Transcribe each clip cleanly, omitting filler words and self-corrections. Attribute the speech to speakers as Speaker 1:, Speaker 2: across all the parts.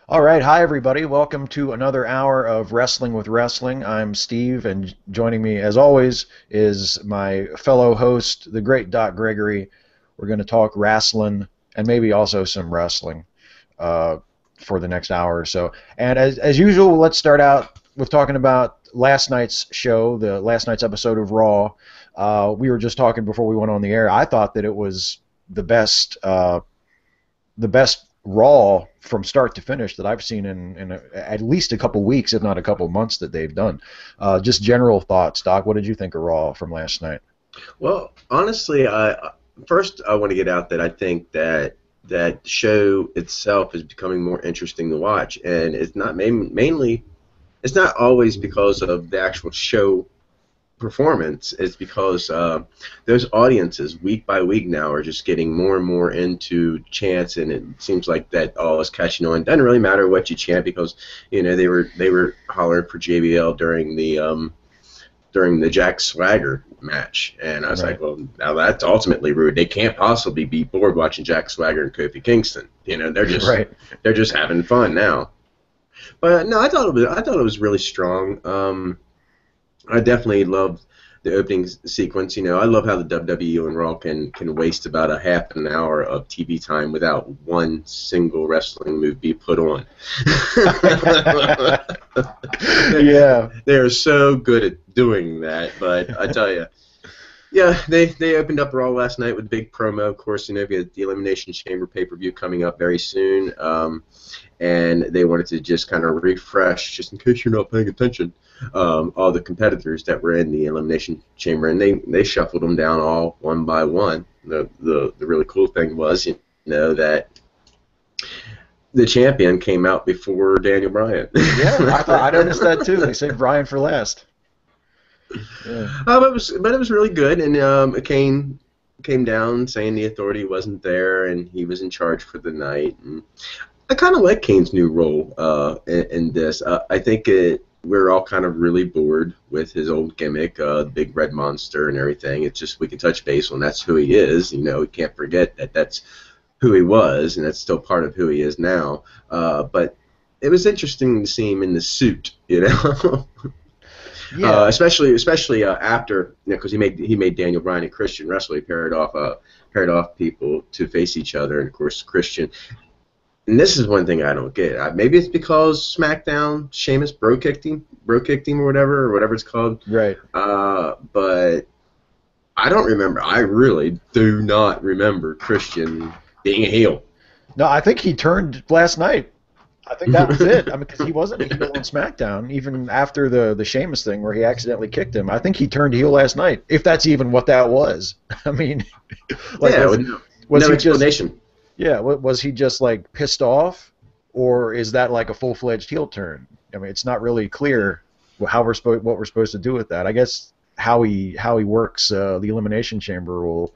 Speaker 1: All right, hi everybody. Welcome to another hour of Wrestling with Wrestling. I'm Steve, and joining me, as always, is my fellow host, the great Doc Gregory. We're going to talk wrestling and maybe also some wrestling uh, for the next hour or so. And as usual, let's start out with talking about last night's show, the last night's episode of Raw. We were just talking before we went on the air. I thought that it was the best Raw from start to finish that I've seen in at least a couple weeks, if not a couple months, that they've done. Just general thoughts, Doc. What did you think of Raw from last night?
Speaker 2: Well, honestly, first I want to get out that I think that show itself is becoming more interesting to watch, and it's not mainly it's not always because of the actual show performance. It's because those audiences week by week now are just getting more and more into chants, and it seems like that all is catching on. It doesn't really matter what you chant because they were hollering for JBL during the Jack Swagger match, and I was
Speaker 1: Right.
Speaker 2: like, well, now that's ultimately rude. They can't possibly be bored watching Jack Swagger and Kofi Kingston. They're just
Speaker 1: Right.
Speaker 2: they're just having fun now. But no, I thought it was really strong. I definitely loved the opening sequence. I love how the WWE and Raw can waste about a half an hour of TV time without one single wrestling move be put on.
Speaker 1: Yeah.
Speaker 2: They are so good at doing that, but I tell you, yeah, they opened up Raw last night with a big promo. Of course, we had the Elimination Chamber pay-per-view coming up very soon, and they wanted to just kind of refresh, just in case you're not paying attention, all the competitors that were in the Elimination Chamber, and they shuffled them down all one by one. The really cool thing was, that the champion came out before Daniel Bryan.
Speaker 1: Yeah, I noticed that too. They saved Bryan for last. Yeah.
Speaker 2: But it was really good, and Kane came down saying the authority wasn't there and he was in charge for the night. And I kind of like Kane's new role in this. I think we're all kind of really bored with his old gimmick, big red monster and everything. It's just we can touch base on that's who he is. We can't forget that that's who he was, and that's still part of who he is now. But it was interesting to see him in the suit.
Speaker 1: Yeah.
Speaker 2: Especially after, because he made Daniel Bryan and Christian wrestle. He paired off people to face each other, and of course Christian. And this is one thing I don't get. Maybe it's because SmackDown, Sheamus bro-kicked him or whatever it's called.
Speaker 1: Right.
Speaker 2: But I don't remember. I really do not remember Christian being a heel.
Speaker 1: No, I think he turned last night. I think that was it. I mean, because he wasn't a heel on SmackDown, even after the Sheamus thing where he accidentally kicked him. I think he turned heel last night, if that's even what that was. I mean, like,
Speaker 2: Yeah,
Speaker 1: was,
Speaker 2: with
Speaker 1: was
Speaker 2: no
Speaker 1: he just,
Speaker 2: explanation.
Speaker 1: yeah, was he just like pissed off, or is that like a full-fledged heel turn? I mean, it's not really clear what we're supposed to do with that. I guess how he works the Elimination Chamber will.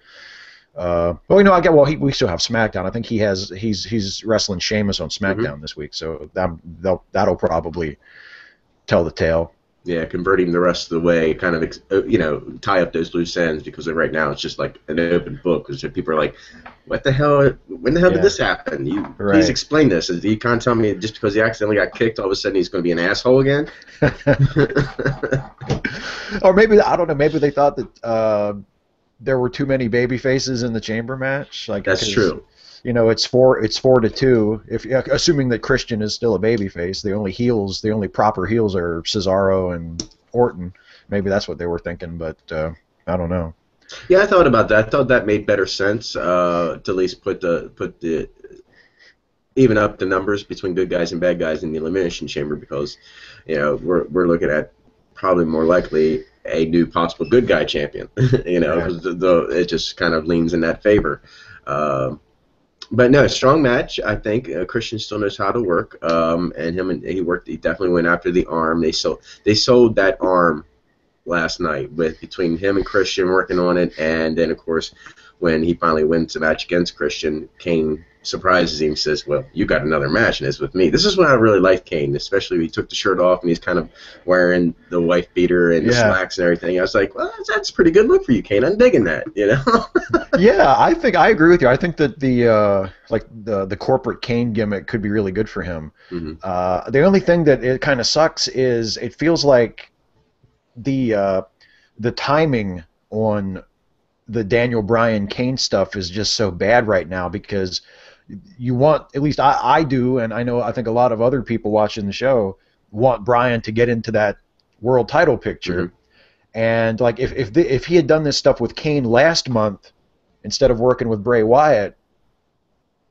Speaker 1: We still have SmackDown. I think he's wrestling Sheamus on
Speaker 2: hmm
Speaker 1: SmackDown this week, so that'll probably tell the tale.
Speaker 2: Yeah, converting the rest of the way, kind of, tie up those loose ends because right now it's just like an open book. Because people are like, "What the hell? When the hell did
Speaker 1: Yeah,
Speaker 2: this happen? You please
Speaker 1: right.
Speaker 2: explain this." You can't tell me just because he accidentally got kicked, all of a sudden he's going to be an asshole again.
Speaker 1: Or maybe I don't know. Maybe they thought that there were too many baby faces in the chamber match, like
Speaker 2: That's
Speaker 1: because
Speaker 2: true.
Speaker 1: it's 4-2. If assuming that Christian is still a baby face, the only proper heels are Cesaro and Orton. Maybe that's what they were thinking, but I don't know.
Speaker 2: Yeah, I thought about that. I thought that made better sense to at least put the even up the numbers between good guys and bad guys in the Elimination Chamber because we're looking at probably more likely a new possible good guy champion.
Speaker 1: Yeah.
Speaker 2: 'Cause it just kind of leans in that favor. Um, but no, strong match. I think Christian still knows how to work, and he worked. He definitely went after the arm. They sold that arm last night with between him and Christian working on it, and then of course when he finally wins the match against Christian, Kane surprises him and says, well, you got another match, and it's with me. This is when I really liked Kane, especially when he took the shirt off and he's kind of wearing the wife beater and the slacks and everything. I was like, well, that's a pretty good look for you, Kane. I'm digging that, you know?
Speaker 1: Yeah, I think I agree with you. I think that the corporate Kane gimmick could be really good for him.
Speaker 2: Mm-hmm.
Speaker 1: The only thing that it kind of sucks is it feels like the timing on the Daniel Bryan Kane stuff is just so bad right now, because you want, at least I do, and I think a lot of other people watching the show want Bryan to get into that world title picture.
Speaker 2: Mm-hmm.
Speaker 1: And like if he had done this stuff with Kane last month instead of working with Bray Wyatt,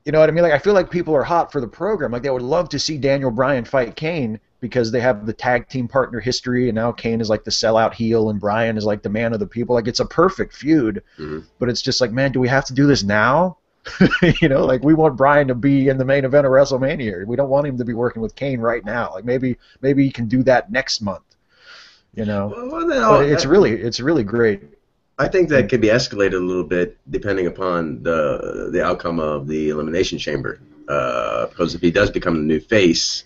Speaker 1: you know what I mean? Like, I feel like people are hot for the program. Like, they would love to see Daniel Bryan fight Kane because they have the tag team partner history, and now Kane is like the sellout heel and Bryan is like the man of the people. Like, it's a perfect feud.
Speaker 2: Mm-hmm.
Speaker 1: But it's just like, man, do we have to do this now? You know, like, we want Bryan to be in the main event of WrestleMania. We don't want him to be working with Kane right now. Like, maybe he can do that next month. You know, but it's really great.
Speaker 2: I think that could be escalated a little bit depending upon the outcome of the Elimination Chamber. Because if he does become the new face,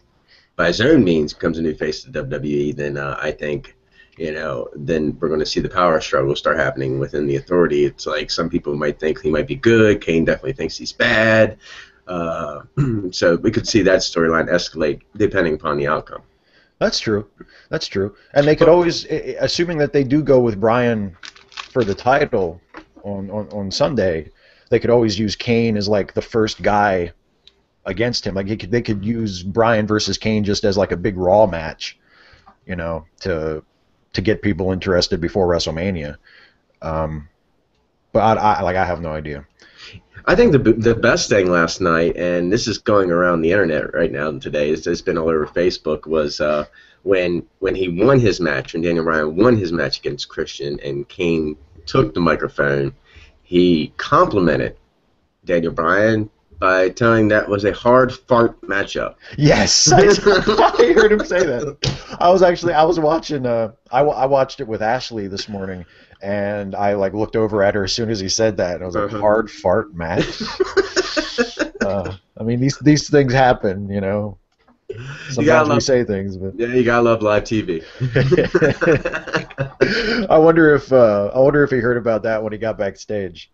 Speaker 2: by his own means becomes a new face of WWE, then I think, you know, then we're going to see the power struggle start happening within the Authority. It's like some people might think he might be good. Kane definitely thinks he's bad. So we could see that storyline escalate depending upon the outcome.
Speaker 1: That's true. That's true. And they could always, assuming that they do go with Bryan for the title on Sunday, they could always use Kane as like the first guy against him. Like, they could use Bryan versus Kane just as like a big Raw match, you know, to get people interested before WrestleMania. But I have no idea.
Speaker 2: I think the best thing last night, and this is going around the internet right now today, it's been all over Facebook, was when he won his match, when Daniel Bryan won his match against Christian, and Kane took the microphone, he complimented Daniel Bryan by telling that was a hard fart matchup.
Speaker 1: Yes, I heard him say that. I was watching. I watched it with Ashley this morning, and I like looked over at her as soon as he said that, and I was like, hard fart match. I mean, these things happen, you know. Sometimes we say things, but
Speaker 2: yeah, you gotta love live TV.
Speaker 1: I wonder if he heard about that when he got backstage,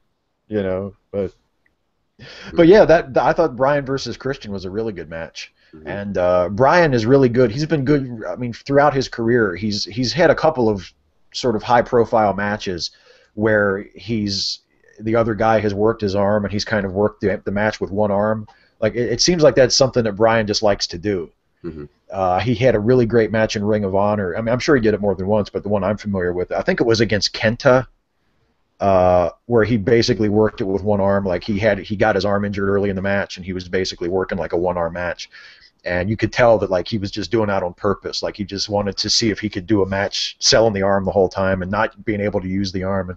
Speaker 1: you know. But yeah, I thought Bryan versus Christian was a really good match, and Bryan is really good. He's been good. I mean, throughout his career, he's had a couple of sort of high-profile matches where the other guy has worked his arm, and he's kind of worked the match with one arm. Like, it seems like that's something that Bryan just likes to do. Mm-hmm. He had a really great match in Ring of Honor. I mean, I'm sure he did it more than once, but the one I'm familiar with, I think it was against Kenta, where he basically worked it with one arm. Like, he got his arm injured early in the match, and he was basically working like a one-arm match. And you could tell that, like, he was just doing that on purpose. Like, he just wanted to see if he could do a match selling the arm the whole time and not being able to use the arm.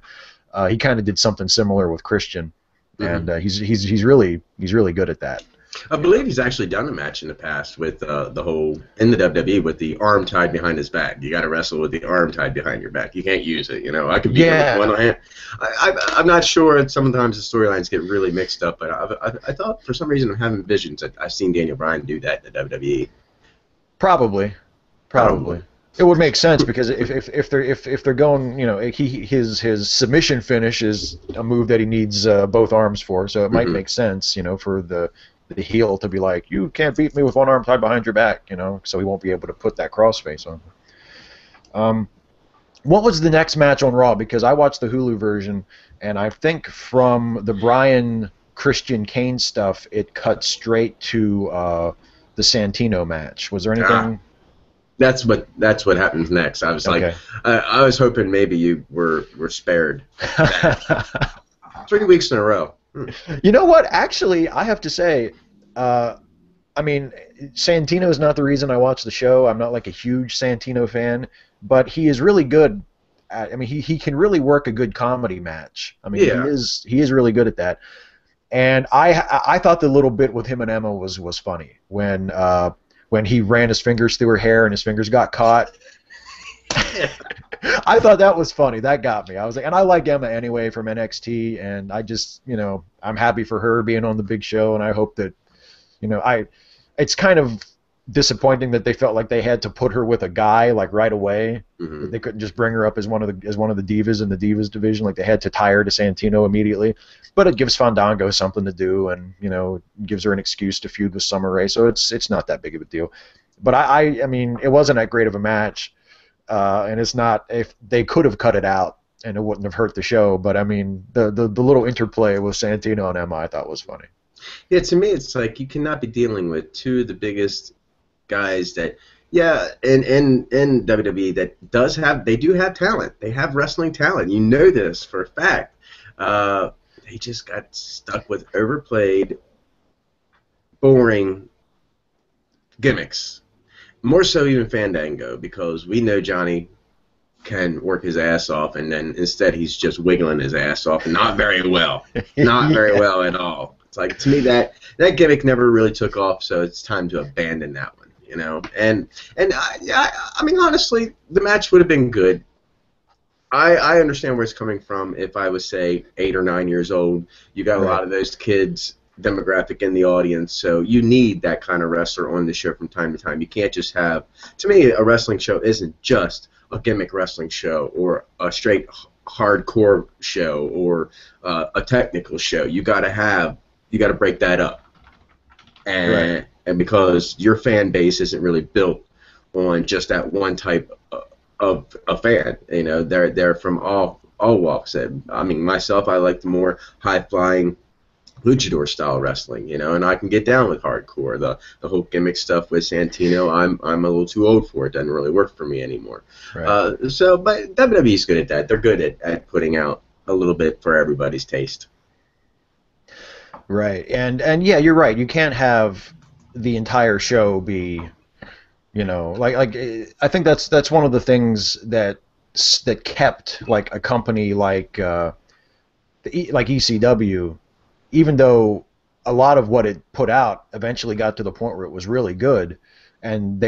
Speaker 1: And he kind of did something similar with Christian. And he's really good at that.
Speaker 2: I believe he's actually done a match in the past with the whole in the WWE with the arm tied behind his back. You got to wrestle with the arm tied behind your back. You can't use it. You know, I could be with one hand. I'm not sure. Sometimes the storylines get really mixed up, but I thought for some reason I'm having visions that I've seen Daniel Bryan do that in the WWE.
Speaker 1: Probably. It would make sense, because if they're going, you know, his submission finish is a move that he needs both arms for, so it might make sense, you know, for the heel to be like, you can't beat me with one arm tied behind your back, you know, so he won't be able to put that crossface on. What was the next match on Raw? Because I watched the Hulu version, and I think from the Bryan Christian Kane stuff, it cut straight to the Santino match. Was there anything?
Speaker 2: That's what happens next. I was like, I was hoping maybe you were spared that. 3 weeks in a row.
Speaker 1: You know what? Actually, I have to say, I mean, Santino is not the reason I watch the show. I'm not like a huge Santino fan, but he is really good at, I mean, he can really work a good comedy match. I mean, he is really good at that. And I thought the little bit with him and Emma was funny when he ran his fingers through her hair and his fingers got caught. I thought that was funny. That got me. I was like, and I like Emma anyway from NXT, and I just, I'm happy for her being on the big show, and I hope that, it's kind of disappointing that they felt like they had to put her with a guy like right away.
Speaker 2: Mm-hmm.
Speaker 1: That they couldn't just bring her up as one of the divas in the divas division. Like they had to tie her to Santino immediately. But it gives Fandango something to do, and gives her an excuse to feud with Summer Rae. So it's not that big of a deal. But I mean, it wasn't that great of a match, and it's not. If they could have cut it out, and it wouldn't have hurt the show. But I mean, the little interplay with Santino and Emma, I thought was funny.
Speaker 2: Yeah, to me, it's like you cannot be dealing with two of the biggest guys that, in WWE they do have talent. They have wrestling talent. You know this for a fact. They just got stuck with overplayed, boring gimmicks. More so even Fandango, because we know Johnny can work his ass off, and then instead he's just wiggling his ass off, and not very well. Not very well at all. It's like, to me, that gimmick never really took off, so it's time to abandon that one, And I mean, honestly, the match would have been good. I understand where it's coming from. If I was, say, 8 or 9 years old, you got a lot of those kids demographic in the audience, so you need that kind of wrestler on the show from time to time. You can't just have, to me, a wrestling show isn't just a gimmick wrestling show or a straight hardcore show or a technical show. You got to break that up, and because your fan base isn't really built on just that one type of a fan. They're from all walks. I mean, myself, I like the more high flying luchador style wrestling, and I can get down with hardcore. The whole gimmick stuff with Santino, I'm a little too old for it. Doesn't really work for me anymore. But WWE's good at that. They're good at putting out a little bit for everybody's taste.
Speaker 1: Right, and yeah, you're right. You can't have the entire show be, like I think that's one of the things that kept like a company like ECW, even though a lot of what it put out eventually got to the point where it was really good, and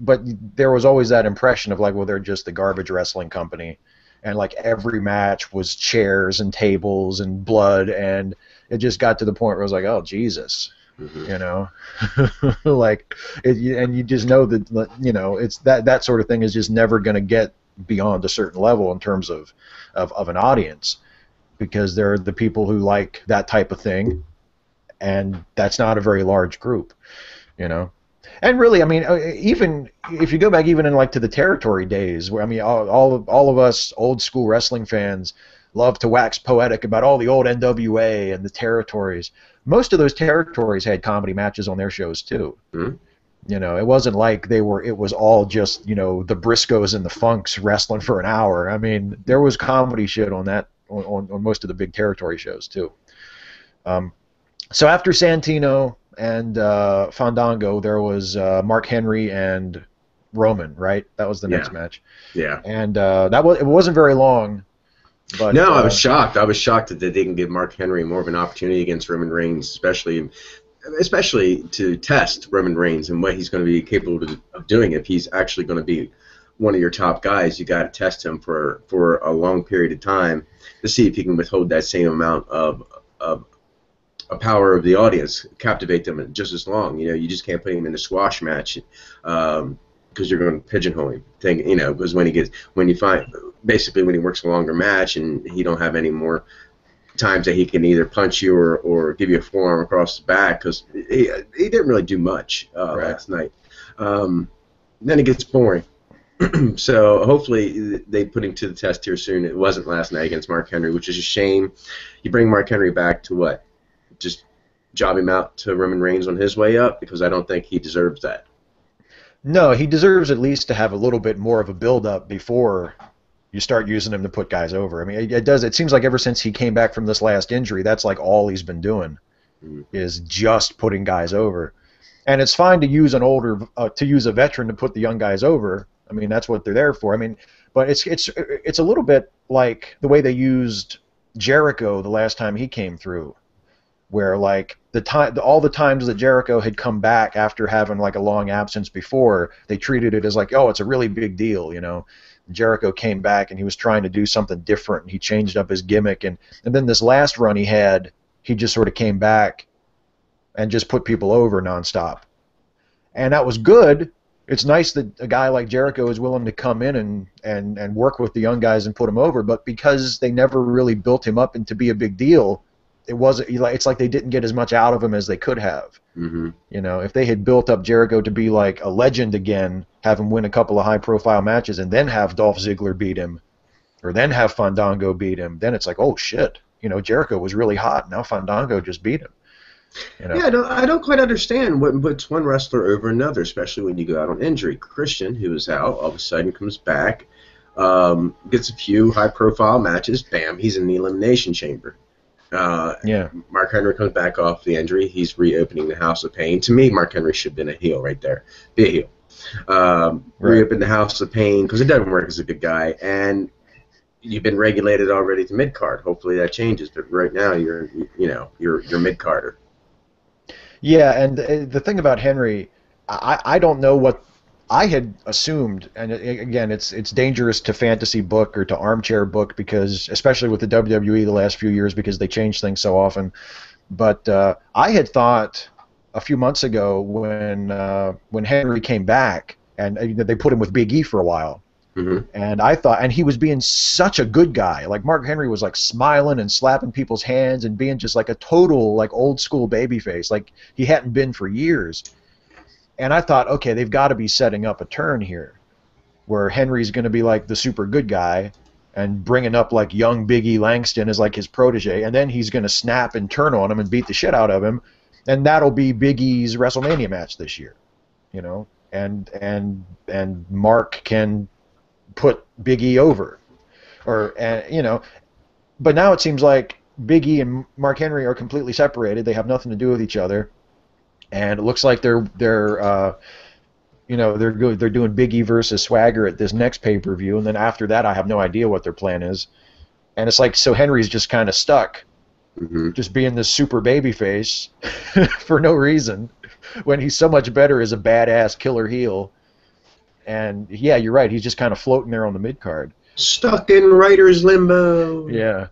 Speaker 1: but there was always that impression of like, well, they're just a garbage wrestling company, and like every match was chairs and tables and blood, and it just got to the point where it was like, oh Jesus, like and you just know that it's that sort of thing is just never going to get beyond a certain level in terms of an audience, because there are the people who like that type of thing, and that's not a very large group, And really, I mean, even if you go back even in like to the territory days, where I mean, all of us old school wrestling fans love to wax poetic about all the old NWA and the territories. Most of those territories had comedy matches on their shows too. Mm-hmm. It wasn't like it was all just, the Briscoes and the Funks wrestling for an hour. I mean, there was comedy shit on that, on most of the big territory shows too. So after Santino and Fandango, there was Mark Henry and Roman, right? That was the next match.
Speaker 2: Yeah.
Speaker 1: And it wasn't very long. But,
Speaker 2: no, I was shocked. I was shocked that they didn't give Mark Henry more of an opportunity against Roman Reigns, especially to test Roman Reigns and what he's going to be capable of doing. If he's actually going to be one of your top guys, you got to test him for a long period of time to see if he can withhold that same amount of a power of the audience, captivate them just as long. You just can't put him in a squash match because you're going to pigeonhole him. Because when he works a longer match and he don't have any more times that he can either punch you or give you a forearm across the back, because he didn't really do much last night. Then it gets boring. So hopefully they put him to the test here soon. It wasn't last night against Mark Henry, which is a shame. You bring Mark Henry back to what? Just job him out to Roman Reigns on his way up, because I don't think he deserves that.
Speaker 1: No, he deserves at least to have a little bit more of a build-up before you start using him to put guys over. I mean, it does. It seems like ever since he came back from this last injury, that's like all he's been doing, is just putting guys over. And it's fine to use a veteran to put the young guys over. I mean, that's what they're there for. I mean, but it's a little bit like the way they used Jericho the last time he came through, where like all the times that Jericho had come back after having like a long absence before, they treated it as like, oh, it's a really big deal, Jericho came back and he was trying to do something different. And he changed up his gimmick, and then this last run he had, he just sort of came back and just put people over nonstop, and that was good. It's nice that a guy like Jericho is willing to come in and work with the young guys and put them over, but because they never really built him up into be a big deal, it's like they didn't get as much out of him as they could have.
Speaker 2: Mm-hmm.
Speaker 1: You know, if they had built up Jericho to be like a legend again, have him win a couple of high-profile matches, and then have Dolph Ziggler beat him, or then have Fandango beat him, then it's like, oh shit, you know, Jericho was really hot, now Fandango just beat him. You know?
Speaker 2: Yeah, I don't quite understand what puts one wrestler over another, especially when you go out on injury. Christian, who was out, all of a sudden comes back, gets a few high-profile matches, bam, he's in the Elimination Chamber. Mark Henry comes back off the injury. He's reopening the House of Pain. To me, Mark Henry should have been a heel right there. Be a heel. Reopen the House of Pain because it doesn't work as a good guy. And you've been regulated already to mid-card. Hopefully that changes. But right now you're mid-carder.
Speaker 1: Yeah, and the thing about Henry, I don't know what I had assumed, and again, it's dangerous to fantasy book or to armchair book, because especially with the WWE the last few years, because they change things so often. But I had thought a few months ago when Henry came back and they put him with Big E for a while, and I thought, and he was being such a good guy. Like Mark Henry was like smiling and slapping people's hands and being just like a total like old school babyface, like he hadn't been for years. And I thought, okay, they've got to be setting up a turn here where Henry's going to be like the super good guy and bringing up like young Big E Langston as like his protege, and then he's going to snap and turn on him and beat the shit out of him, and that'll be Big E's WrestleMania match this year, you know, and Mark can put Big E over, you know, but now it seems like Big E and Mark Henry are completely separated. They have nothing to do with each other. And it looks like they're doing Big E versus Swagger at this next pay-per-view, and then after that, I have no idea what their plan is. And it's like, so Henry's just kind of stuck, just being this super babyface for no reason, when he's so much better as a badass killer heel. And yeah, you're right, he's just kind of floating there on the mid card,
Speaker 2: stuck in writer's limbo.
Speaker 1: Yeah,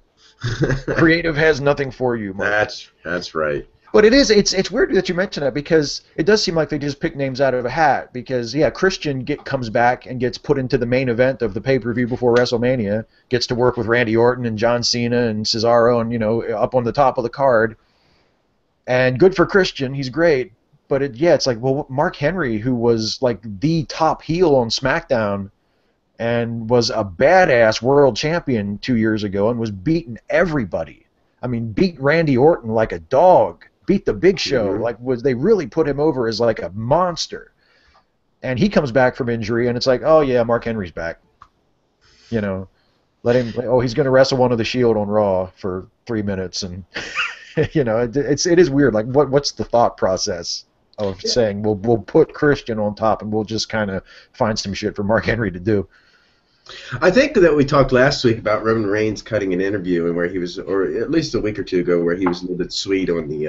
Speaker 1: creative has nothing for you, Mark.
Speaker 2: That's right.
Speaker 1: But it's weird that you mention that, because it does seem like they just pick names out of a hat. Because yeah, Christian comes back and gets put into the main event of the pay-per-view before WrestleMania, gets to work with Randy Orton and John Cena and Cesaro, and up on the top of the card. And good for Christian, he's great. But it's like, well, Mark Henry, who was like the top heel on SmackDown and was a badass world champion 2 years ago and was beating everybody. I mean, beat Randy Orton like a dog. Beat the Big Show, they really put him over as like a monster, and he comes back from injury, and it's like, oh yeah, Mark Henry's back, let him. Oh, he's going to wrestle one of the Shield on Raw for 3 minutes, and it is weird. Like, what's the thought process of saying we'll put Christian on top and we'll just kind of find some shit for Mark Henry to do?
Speaker 2: I think that we talked last week about Roman Reigns cutting an interview, and where he was, or at least a week or two ago, where he was a little bit sweet on the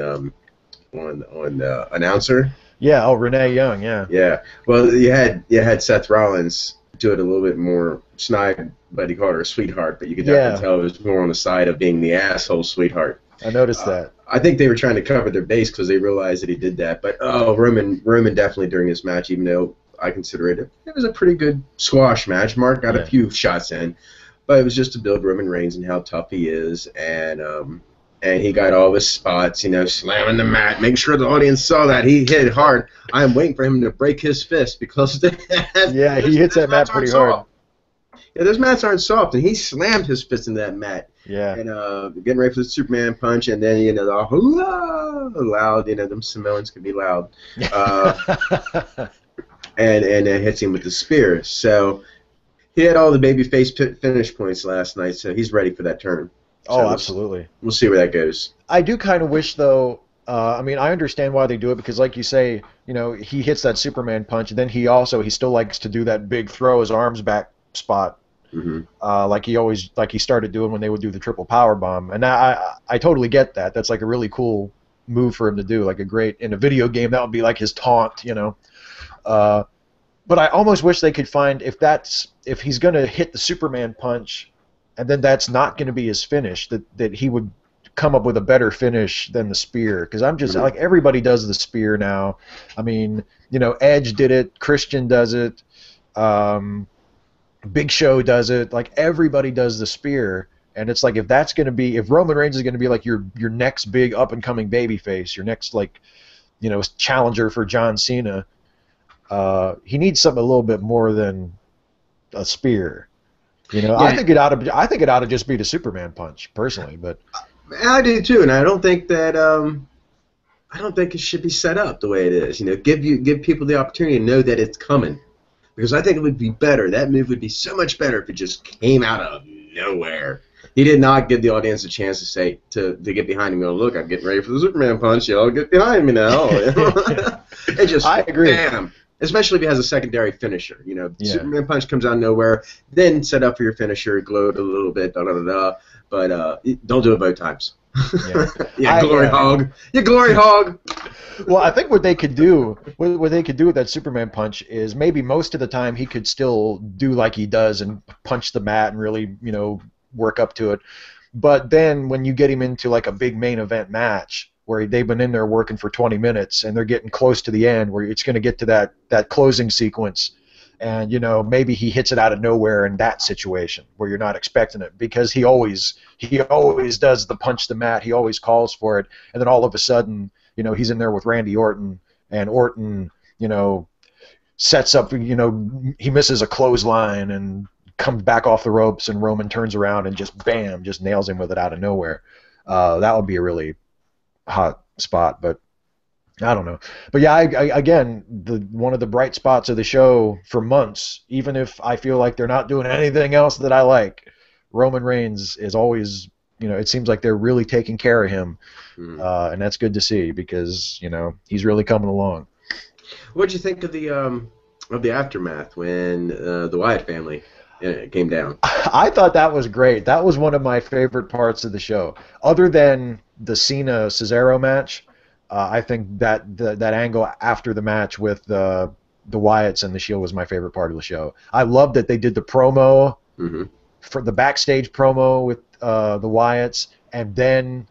Speaker 2: on the announcer.
Speaker 1: Yeah, Renee Young, yeah.
Speaker 2: Yeah. Well, you had Seth Rollins do it a little bit more snide, but he called her a sweetheart, but you could definitely tell it was more on the side of being the asshole sweetheart.
Speaker 1: I noticed that.
Speaker 2: I think they were trying to cover their base because they realized that he did that. But Roman definitely during this match, even though I consider it was a pretty good squash match. Mark got a few shots in, but it was just to build Roman Reigns and how tough he is, and he got all his spots, slamming the mat, making sure the audience saw that he hit hard. I'm waiting for him to break his fist because he
Speaker 1: hits that mat pretty hard.
Speaker 2: Yeah, those mats aren't soft, and he slammed his fist into that mat.
Speaker 1: Yeah.
Speaker 2: And getting ready for the Superman punch, and then the loud, them Samoans can be loud. And it hits him with the spear. So he had all the babyface finish points last night, so he's ready for that turn. So
Speaker 1: absolutely.
Speaker 2: We'll see where that goes.
Speaker 1: I do kind of wish, though, I understand why they do it, because like you say, he hits that Superman punch, and then he still likes to do that big throw his arms back spot, like he started doing when they would do the triple power bomb. And I totally get that. That's like a really cool move for him to do, like in a video game that would be like his taunt, But I almost wish they could find if he's going to hit the Superman punch, and then that's not going to be his finish, that he would come up with a better finish than the spear. Because I'm just like, everybody does the spear now. I mean, Edge did it, Christian does it, Big Show does it. Like, everybody does the spear. And it's like, if Roman Reigns is going to be like your next big up and coming babyface, your next challenger for John Cena, he needs something a little bit more than a spear.
Speaker 2: Yeah.
Speaker 1: I think it ought to just be the Superman punch, personally. But
Speaker 2: I do too, and I don't think it should be set up the way it is. Give people the opportunity to know that it's coming, because I think it would be better. That move would be so much better if it just came out of nowhere. He did not give the audience a chance to say to get behind him and go, look, I'm getting ready for the Superman punch. Y'all get behind me now. It just,
Speaker 1: I agree.
Speaker 2: Bam. Especially if he has a secondary finisher. Superman punch comes out of nowhere, then set up for your finisher, gloat a little bit, da-da-da-da. But don't do it both times.
Speaker 1: Yeah,
Speaker 2: glory hog. You glory hog.
Speaker 1: Well, I think what they could do with that Superman punch is maybe most of the time he could still do like he does and punch the mat and really, work up to it. But then when you get him into like a big main event match where they've been in there working for 20 minutes and they're getting close to the end, where it's going to get to that closing sequence, and maybe he hits it out of nowhere in that situation where you're not expecting it, because he always does the punch the mat, he always calls for it, and then all of a sudden he's in there with Randy Orton, and Orton sets up, he misses a clothesline and comes back off the ropes, and Roman turns around and just nails him with it out of nowhere. That would be a really hot spot, but I don't know. But yeah, again, one of the bright spots of the show for months, even if I feel like they're not doing anything else that I like, Roman Reigns is always, it seems like they're really taking care of him, and that's good to see, because he's really coming along.
Speaker 2: What did you think of the aftermath when the Wyatt family came down?
Speaker 1: I thought that was great. That was one of my favorite parts of the show, other than the Cena Cesaro match. I think that angle after the match with the Wyatts and the Shield was my favorite part of the show. I loved that they did the promo for the backstage promo with the Wyatts, and then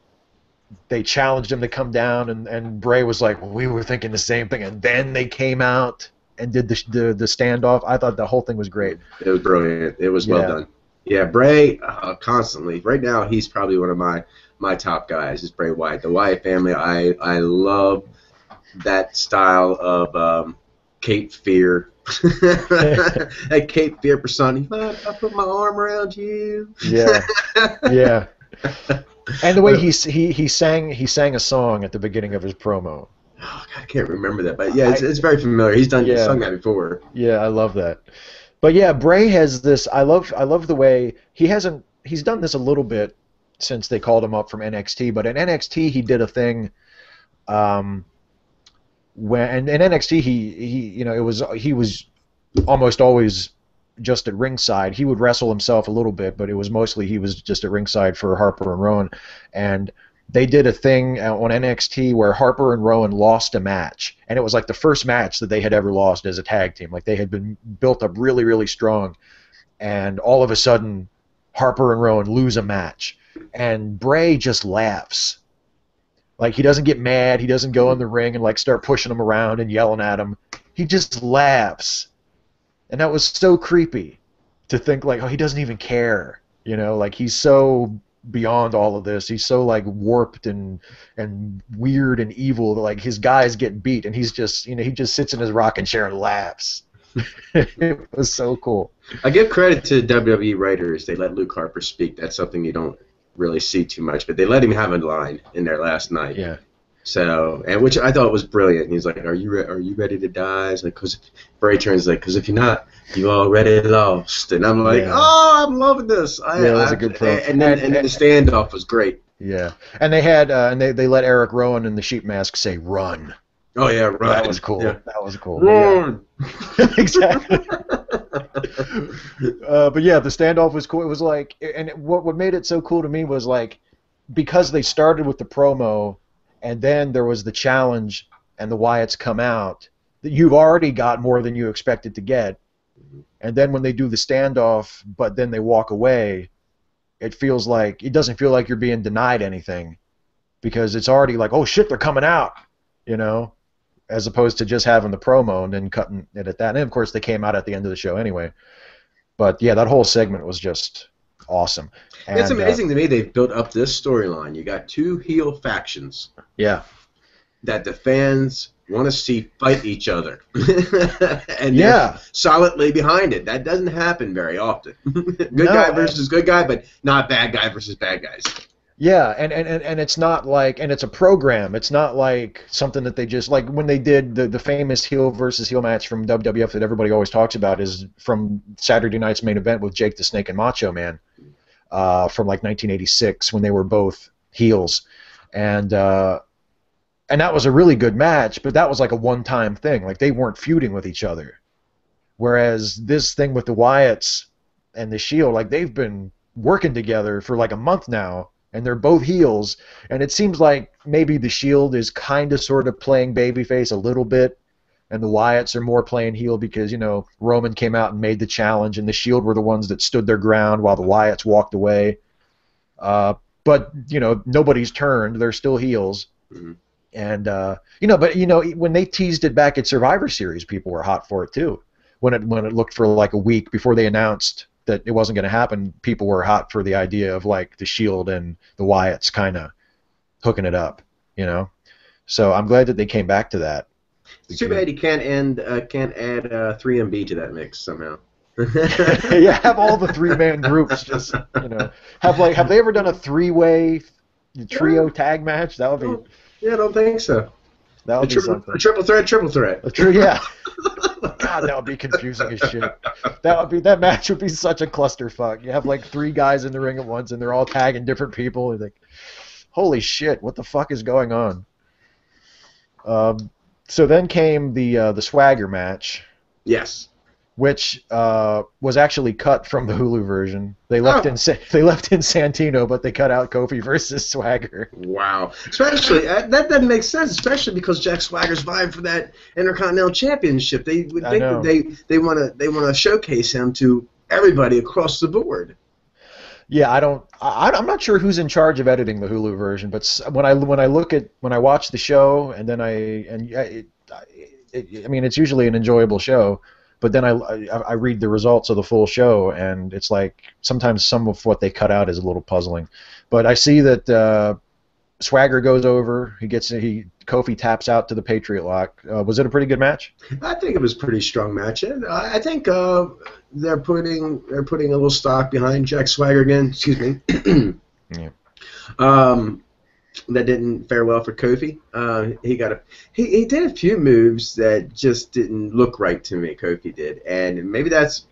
Speaker 1: they challenged him to come down, and Bray was like, well, we were thinking the same thing, and then they came out and did the standoff. I thought the whole thing was great.
Speaker 2: It was brilliant. It was well done. Yeah, Bray constantly. Right now, he's probably one of my top guys. Is Bray Wyatt. The Wyatt family. I love that style of Cape Fear. That Cape Fear persona. I put my arm around you.
Speaker 1: Yeah. And the way he sang a song at the beginning of his promo.
Speaker 2: Oh, God, I can't remember that, but yeah, it's very familiar. He's sung that before.
Speaker 1: Yeah, I love that. But yeah, Bray has this. I love the way he's done this a little bit since they called him up from NXT. But in NXT, he did a thing. When in NXT, he was almost always just at ringside. He would wrestle himself a little bit, but it was mostly he was just at ringside for Harper and Rowan. And they did a thing on NXT where Harper and Rowan lost a match, and it was like the first match that they had ever lost as a tag team. Like, they had been built up really, really strong, and all of a sudden Harper and Rowan lose a match, and Bray just laughs. Like, he doesn't get mad, he doesn't go in the ring and like start pushing them around and yelling at them. He just laughs. And that was so creepy to think, like, oh, he doesn't even care, like, he's so beyond all of this. He's so like warped and weird and evil that like his guys get beat and he's just he just sits in his rocking chair and laughs. It was so cool.
Speaker 2: I give credit to WWE writers. They let Luke Harper speak. That's something you don't really see too much, but they let him have a line in there last night.
Speaker 1: Yeah.
Speaker 2: So, and which I thought was brilliant. He's like, "Are you ready to die?" It's like, "Cause Bray turns like, cause if you're not, you already lost." And I'm like, "Oh, I'm loving this."
Speaker 1: It was a good promo.
Speaker 2: And then the standoff was great.
Speaker 1: Yeah, and they had they let Eric Rowan in the sheep mask say "run."
Speaker 2: Oh yeah, run.
Speaker 1: That was cool.
Speaker 2: Yeah.
Speaker 1: That was cool.
Speaker 2: Run.
Speaker 1: Yeah. Exactly. But yeah, the standoff was cool. It was like, and what made it so cool to me was like, because they started with the promo, and then there was the challenge, and the Wyatts come out. you've already got more than you expected to get, and then when they do the standoff, but then they walk away, it doesn't feel like you're being denied anything, because it's already like, oh shit, they're coming out, you know, as opposed to just having the promo and then cutting it at that. And of course they came out at the end of the show anyway. But yeah, that whole segment was just awesome. And,
Speaker 2: it's amazing to me they've built up this storyline. You got two heel factions.
Speaker 1: Yeah.
Speaker 2: That the fans want to see fight each other. And they're solidly behind it. That doesn't happen very often. Guy versus good guy, but not bad guy versus bad guys.
Speaker 1: Yeah, and it's not like, and it's a program. It's not like something that they just, like when they did the famous heel versus heel match from WWF that everybody always talks about is from Saturday Night's Main Event with Jake the Snake and Macho Man from like 1986 when they were both heels. And that was a really good match, but that was like a one-time thing. Like they weren't feuding with each other. Whereas this thing with the Wyatts and the Shield, like they've been working together for like a month now. And they're both heels, and it seems like maybe the Shield is kind of sort of playing babyface a little bit, and the Wyatts are more playing heel because, you know, Roman came out and made the challenge, and the Shield were the ones that stood their ground while the Wyatts walked away. But, you know, nobody's turned. They're still heels. Mm-hmm. And, you know, but, you know, when they teased it back at Survivor Series, people were hot for it, too. When it looked for like a week before they announced that it wasn't going to happen, people were hot for the idea of like the Shield and the Wyatts kind of hooking it up, you know. So I'm glad that they came back to that.
Speaker 2: It's too bad you can't add 3MB to that mix somehow.
Speaker 1: Yeah, have all the three-man groups just, you know, have they ever done a three-way trio tag match? That would be.
Speaker 2: Yeah, I don't think so.
Speaker 1: That would be something.
Speaker 2: A triple threat.
Speaker 1: Yeah. God, that would be confusing as shit. That match would be such a clusterfuck. You have like three guys in the ring at once, and they're all tagging different people. And like, holy shit, what the fuck is going on? So then came the Swagger match.
Speaker 2: Yes.
Speaker 1: Which was actually cut from the Hulu version. They left in Santino, but they cut out Kofi versus Swagger.
Speaker 2: Wow. Especially that doesn't make sense, especially because Jack Swagger's vying for that Intercontinental Championship. They would think that they want to showcase him to everybody across the board.
Speaker 1: Yeah, I'm not sure who's in charge of editing the Hulu version, but when I watch the show, and then I mean, it's usually an enjoyable show. But then I read the results of the full show, and it's like sometimes some of what they cut out is a little puzzling. But I see that Swagger goes over. Kofi taps out to the Patriot Lock. Was it a pretty good match?
Speaker 2: I think it was a pretty strong match. I think they're putting a little stock behind Jack Swagger again. Excuse me.
Speaker 1: Yeah.
Speaker 2: That didn't fare well for Kofi. He did a few moves that just didn't look right to me. Kofi did, and maybe that's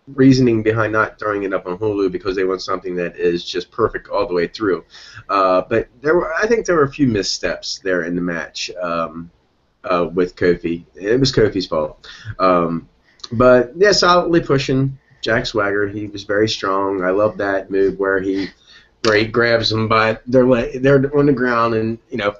Speaker 2: reasoning behind not throwing it up on Hulu because they want something that is just perfect all the way through. But I think there were a few missteps there in the match with Kofi. It was Kofi's fault. But yeah, solidly pushing Jack Swagger. He was very strong. I love that move where he grabs them by their leg. They're on the ground, and you know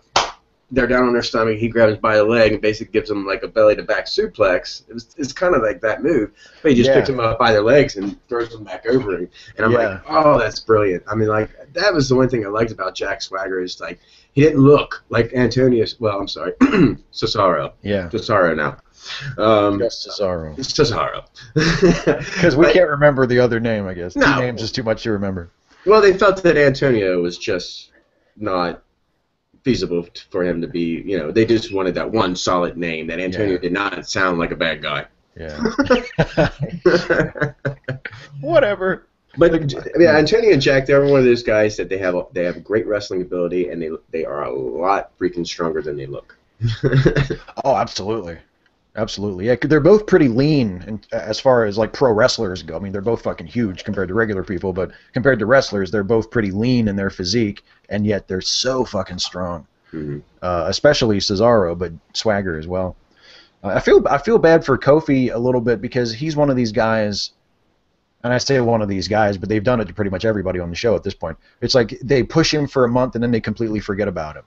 Speaker 2: they're down on their stomach. He grabs them by the leg and basically gives them like a belly-to-back suplex. It's kind of like that move, but he just picks them up by their legs and throws them back over him. And I'm like, oh, that's brilliant. I mean, like that was the one thing I liked about Jack Swagger is like he didn't look like Antonius. Well, I'm sorry, Cesaro.
Speaker 1: Yeah,
Speaker 2: Cesaro now.
Speaker 1: Just Cesaro.
Speaker 2: It's Cesaro.
Speaker 1: Because we can't remember the other name, I guess. Two names is too much to remember.
Speaker 2: Well, they felt that Antonio was just not feasible for him to be, you know, they just wanted that one solid name. That Antonio did not sound like a bad guy.
Speaker 1: Yeah. Whatever.
Speaker 2: But Antonio and Jack, they're one of those guys that they have great wrestling ability, and they are a lot freaking stronger than they look.
Speaker 1: Oh, absolutely. Absolutely. Yeah, they're both pretty lean as far as like pro wrestlers go. I mean, they're both fucking huge compared to regular people, but compared to wrestlers, they're both pretty lean in their physique, and yet they're so fucking strong. Mm-hmm. Especially Cesaro, but Swagger as well. I feel bad for Kofi a little bit because he's one of these guys, and I say one of these guys, but they've done it to pretty much everybody on the show at this point. It's like they push him for a month and then they completely forget about him.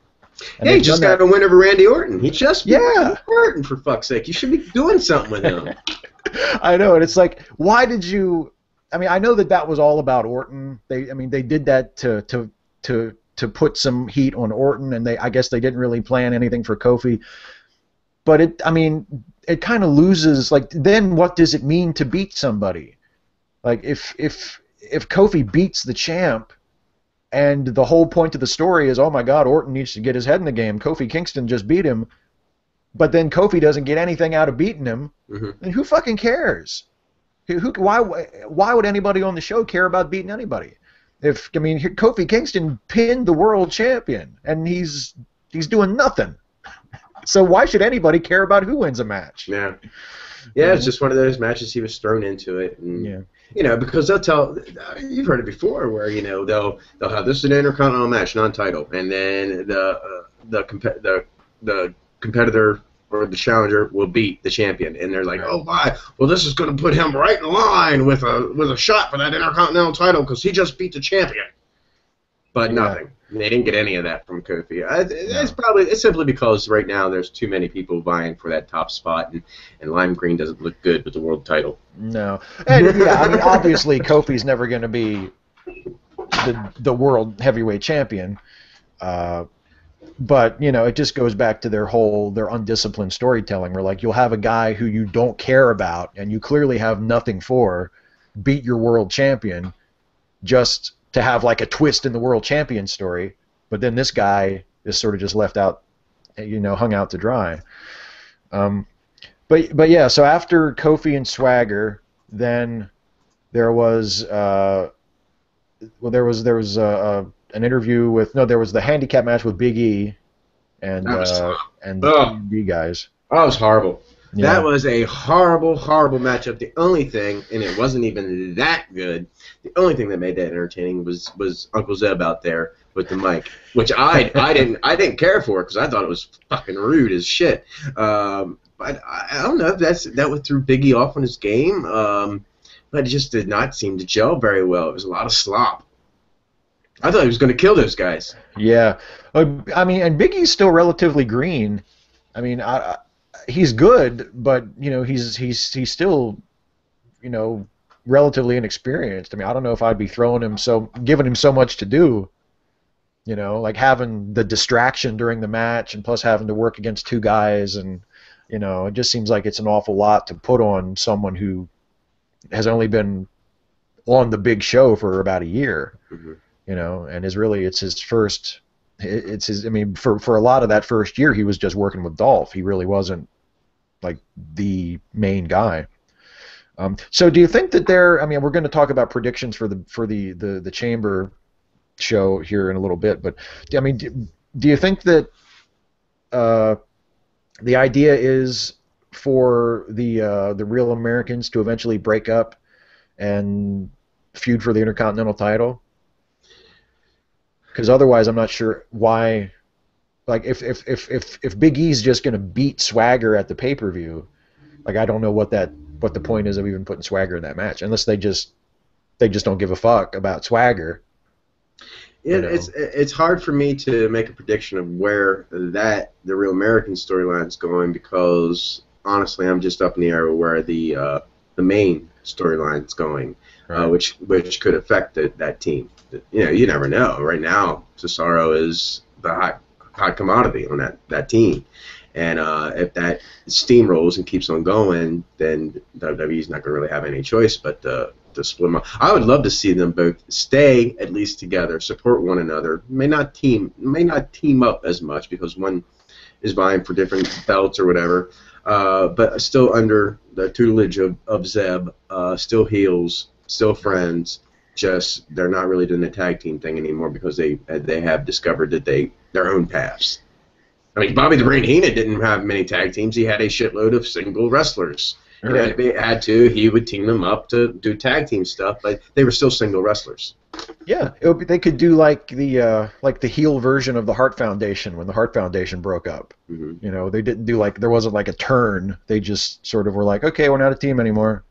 Speaker 1: And
Speaker 2: Yeah, he
Speaker 1: they've
Speaker 2: just
Speaker 1: done
Speaker 2: got
Speaker 1: that.
Speaker 2: a win over Randy Orton. He just beat
Speaker 1: Yeah.
Speaker 2: Randy Orton, for fuck's sake. You should be doing something with him.
Speaker 1: I know, and it's like, why did you? I mean, I know that was all about Orton. They did that to put some heat on Orton, and I guess they didn't really plan anything for Kofi. But it kind of loses. Like, then what does it mean to beat somebody? Like, if Kofi beats the champ, and the whole point of the story is, oh my God, Orton needs to get his head in the game. Kofi Kingston just beat him, but then Kofi doesn't get anything out of beating him.
Speaker 2: Mm-hmm.
Speaker 1: And who fucking cares? Why would anybody on the show care about beating anybody? Kofi Kingston pinned the world champion, and he's doing nothing. So why should anybody care about who wins a match?
Speaker 2: Yeah. Yeah, it's just one of those matches he was thrown into it, and
Speaker 1: Yeah.
Speaker 2: Because they'll tell, you've heard it before, where they'll have this is an Intercontinental match, non-title, and then the competitor or the challenger will beat the champion, and they're like, oh, why? Well, this is going to put him right in line with a shot for that Intercontinental title because he just beat the champion. But nothing. They didn't get any of that from Kofi. It's simply because right now there's too many people vying for that top spot, and lime green doesn't look good with the world title.
Speaker 1: No, and obviously Kofi's never going to be the world heavyweight champion. But it just goes back to their undisciplined storytelling. Where like you'll have a guy who you don't care about and you clearly have nothing for beat your world champion just to have like a twist in the world champion story, but then this guy is sort of just left out, hung out to dry. But yeah, so after Kofi and Swagger, then there was an interview there was the handicap match with Big E and the B guys.
Speaker 2: Oh, it was horrible.
Speaker 1: Yeah.
Speaker 2: That was a horrible, horrible matchup. The only thing, and it wasn't even that good, the only thing that made that entertaining was Uncle Zeb out there with the mic, which I didn't care for because I thought it was fucking rude as shit. But I don't know if that threw Biggie off on his game, but it just did not seem to gel very well. It was a lot of slop. I thought he was going to kill those guys.
Speaker 1: Yeah, and Big E's still relatively green. He's good, but he's still relatively inexperienced. I don't know if I'd be giving him so much to do. Like having the distraction during the match and plus having to work against two guys, and it just seems like it's an awful lot to put on someone who has only been on the big show for about a year.
Speaker 2: Mm-hmm.
Speaker 1: And it's his first. For a lot of that first year, he was just working with Dolph. He really wasn't like the main guy. So do you think that we're going to talk about predictions for the Chamber show here in a little bit, but do you think that the idea is for the Real Americans to eventually break up and feud for the Intercontinental title? Because otherwise, I'm not sure why. Like, if Big E's just going to beat Swagger at the pay-per-view, like I don't know what the point is of even putting Swagger in that match, unless they just don't give a fuck about Swagger.
Speaker 2: It's hard for me to make a prediction of where the Real American storyline's going because honestly, I'm just up in the air where the main storyline's going,
Speaker 1: right.
Speaker 2: which could affect that team. You never know. Right now, Cesaro is the hot commodity on that team, and if that steamrolls and keeps on going, then WWE's not going to really have any choice but to split them up. I would love to see them both stay at least together, support one another. May not team up as much because one is vying for different belts or whatever, but still under the tutelage of Zeb, still heels, still friends. Just they're not really doing the tag team thing anymore because they have discovered that their own paths. Bobby the Brain Heenan didn't have many tag teams. He had a shitload of single wrestlers.
Speaker 1: Right.
Speaker 2: He would team them up to do tag team stuff, but they were still single wrestlers.
Speaker 1: Yeah, they could do like the heel version of the Hart Foundation when the Hart Foundation broke up.
Speaker 2: Mm-hmm.
Speaker 1: They didn't do there wasn't like a turn. They just sort of were like, okay, we're not a team anymore.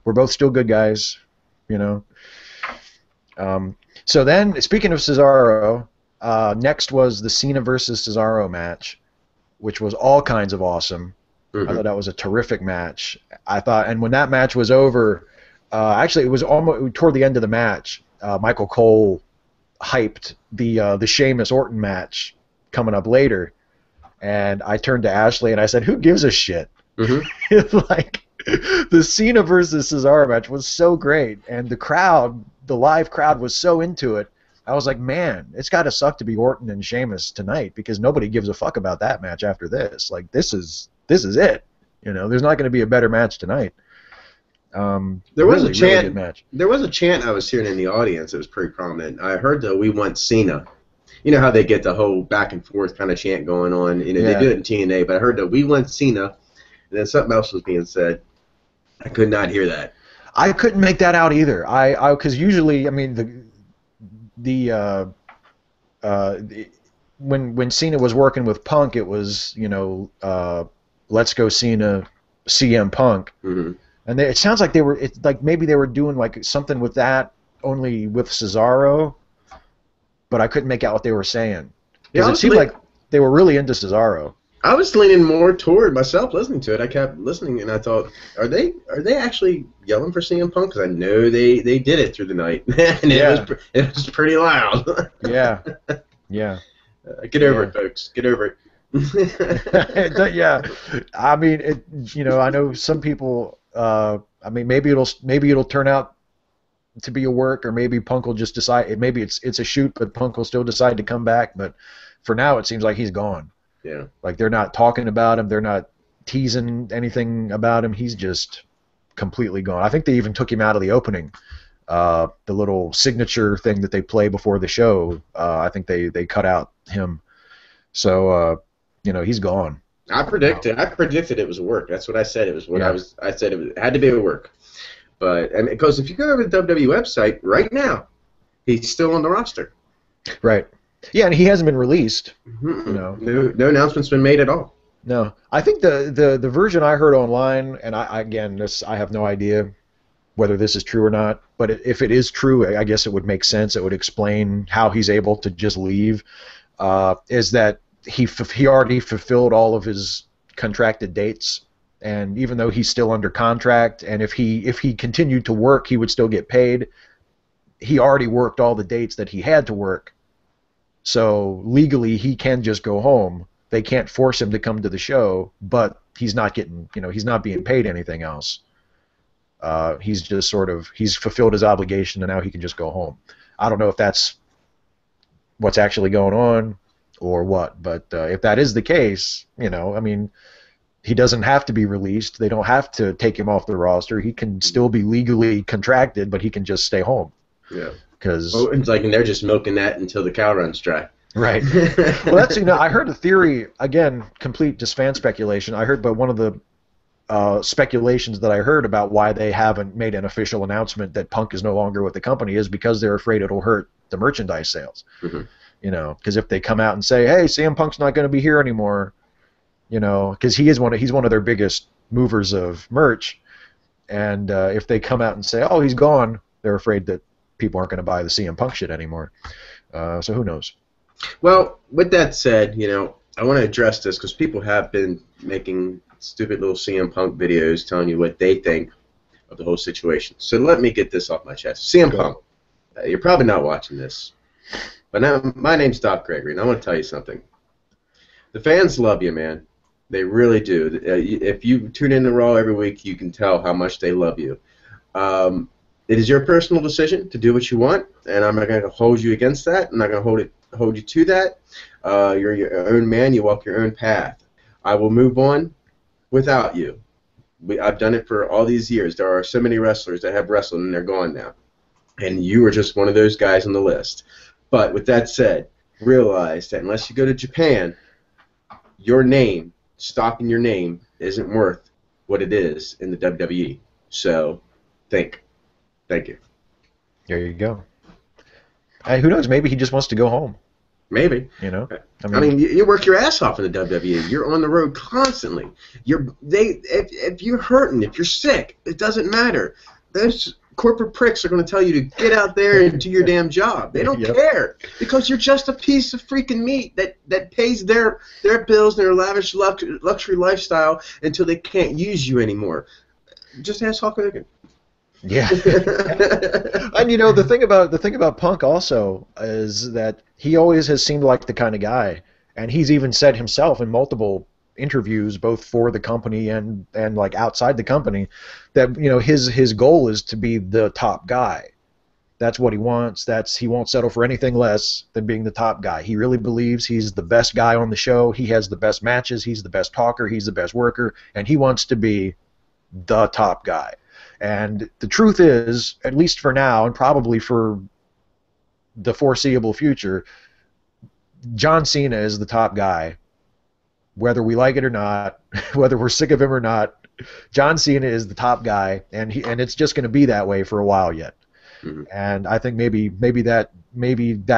Speaker 1: We're both still good guys. So then, speaking of Cesaro, Next was the Cena versus Cesaro match, which was all kinds of awesome. I thought that was a terrific match. I thought, and when that match was over, actually it was almost toward the end of the match. Michael Cole hyped the Sheamus Orton match coming up later, and I turned to Ashley and I said, "Who gives a shit?" Like the Cena versus Cesaro match was so great, and the crowd, the live crowd, was so into it. I was like, man, it's got to suck to be Orton and Sheamus tonight because nobody gives a fuck about that match after this. Like this is it. You know, there's not going to be a better match tonight.
Speaker 2: There was a chant.
Speaker 1: Really good match.
Speaker 2: There was a chant I was hearing in the audience. It was pretty prominent. I heard the "We want Cena." You know how they get the whole back and forth kind of chant going on. You know, they do it in TNA, but I heard the "We want Cena," and then something else was being said. I could not hear that.
Speaker 1: I couldn't make that out either. Because usually, I mean, when Cena was working with Punk, it was, you know, let's go Cena, CM Punk, and it sounds like maybe they were doing like something with that only with Cesaro, but I couldn't make out what they were saying because it seemed like they were really into Cesaro.
Speaker 2: I was leaning more toward myself listening to it. I kept listening, and I thought, are they actually yelling for CM Punk? Because I know they did it through the night, and it was pretty loud.
Speaker 1: Yeah.
Speaker 2: Get over it, folks. Get over
Speaker 1: it. Yeah, I mean, you know, I know some people. I mean, maybe it'll turn out to be a work, or maybe Punk will just decide. Maybe it's a shoot, but Punk will still decide to come back. But for now, it seems like he's gone.
Speaker 2: Yeah.
Speaker 1: Like they're not talking about him. They're not teasing anything about him. He's just completely gone. I think they even took him out of the opening. The little signature thing that they play before the show. I think they cut out him. So you know, he's gone.
Speaker 2: I predicted it was a work. That's what I said. It was what I said it had to be a work. But because if you go over the WWE website right now, he's still on the roster.
Speaker 1: Right. Yeah, and he hasn't been released. You know,
Speaker 2: no announcement's been made at all.
Speaker 1: No, I think the version I heard online, and I have no idea whether this is true or not. But if it is true, I guess it would make sense. It would explain how he's able to just leave. Is that he already fulfilled all of his contracted dates, and even though he's still under contract, and if he continued to work, he would still get paid. He already worked all the dates that he had to work. So legally, he can just go home. They can't force him to come to the show, but he's not getting, you know, he's not being paid anything else. He's just he's fulfilled his obligation, and now he can just go home. I don't know if that's what's actually going on or what, but if that is the case, you know, I mean, he doesn't have to be released. They don't have to take him off the roster. He can still be legally contracted, but he can just stay home.
Speaker 2: Yeah.
Speaker 1: It's
Speaker 2: like, and they're just milking that until the cow runs dry.
Speaker 1: Right. Well, that's, you know, I heard a theory, again, complete just fan speculation. I heard, but one of the speculations that I heard about why they haven't made an official announcement that Punk is no longer with the company is because they're afraid it'll hurt the merchandise sales. You know, because if they come out and say, hey, CM Punk's not going to be here anymore, you know, because he's one of their biggest movers of merch, and if they come out and say, oh, he's gone, they're afraid that people aren't going to buy the CM Punk shit anymore. So who knows?
Speaker 2: Well, with that said, you know, I want to address this because people have been making stupid little CM Punk videos telling you what they think of the whole situation. So let me get this off my chest. CM Punk, you're probably not watching this, but now my name's Doc Gregory, and I want to tell you something. The fans love you, man. They really do. If you tune in to Raw every week, you can tell how much they love you. It is your personal decision to do what you want, and I'm not going to hold you against that. I'm not going to hold you to that. You're your own man. You walk your own path. I will move on without you. I've done it for all these years. There are so many wrestlers that have wrestled, and they're gone now. And you are just one of those guys on the list. But with that said, realize that unless you go to Japan, your name, stock in your name, isn't worth what it is in the WWE. So think. Thank you.
Speaker 1: There you go. Who knows? Maybe he just wants to go home.
Speaker 2: Maybe.
Speaker 1: You know.
Speaker 2: I mean, you work your ass off in the WWE. You're on the road constantly. If you're hurting, if you're sick, it doesn't matter. Those corporate pricks are going to tell you to get out there and do your damn job. They don't care because you're just a piece of freaking meat that pays their bills, their lavish luxury lifestyle until they can't use you anymore. Just ask Hulk Hogan.
Speaker 1: Yeah. And you know, the thing about Punk also is that he always has seemed like the kind of guy, and he's even said himself in multiple interviews, both for the company and like outside the company, that, you know, his goal is to be the top guy. That's what he wants. He won't settle for anything less than being the top guy. He really believes he's the best guy on the show. He has the best matches. He's the best talker. He's the best worker, and he wants to be the top guy. And the truth is, at least for now, and probably for the foreseeable future, John Cena is the top guy. Whether we like it or not, whether we're sick of him or not, John Cena is the top guy, and it's just going to be that way for a while yet. Mm-hmm. And I think maybe that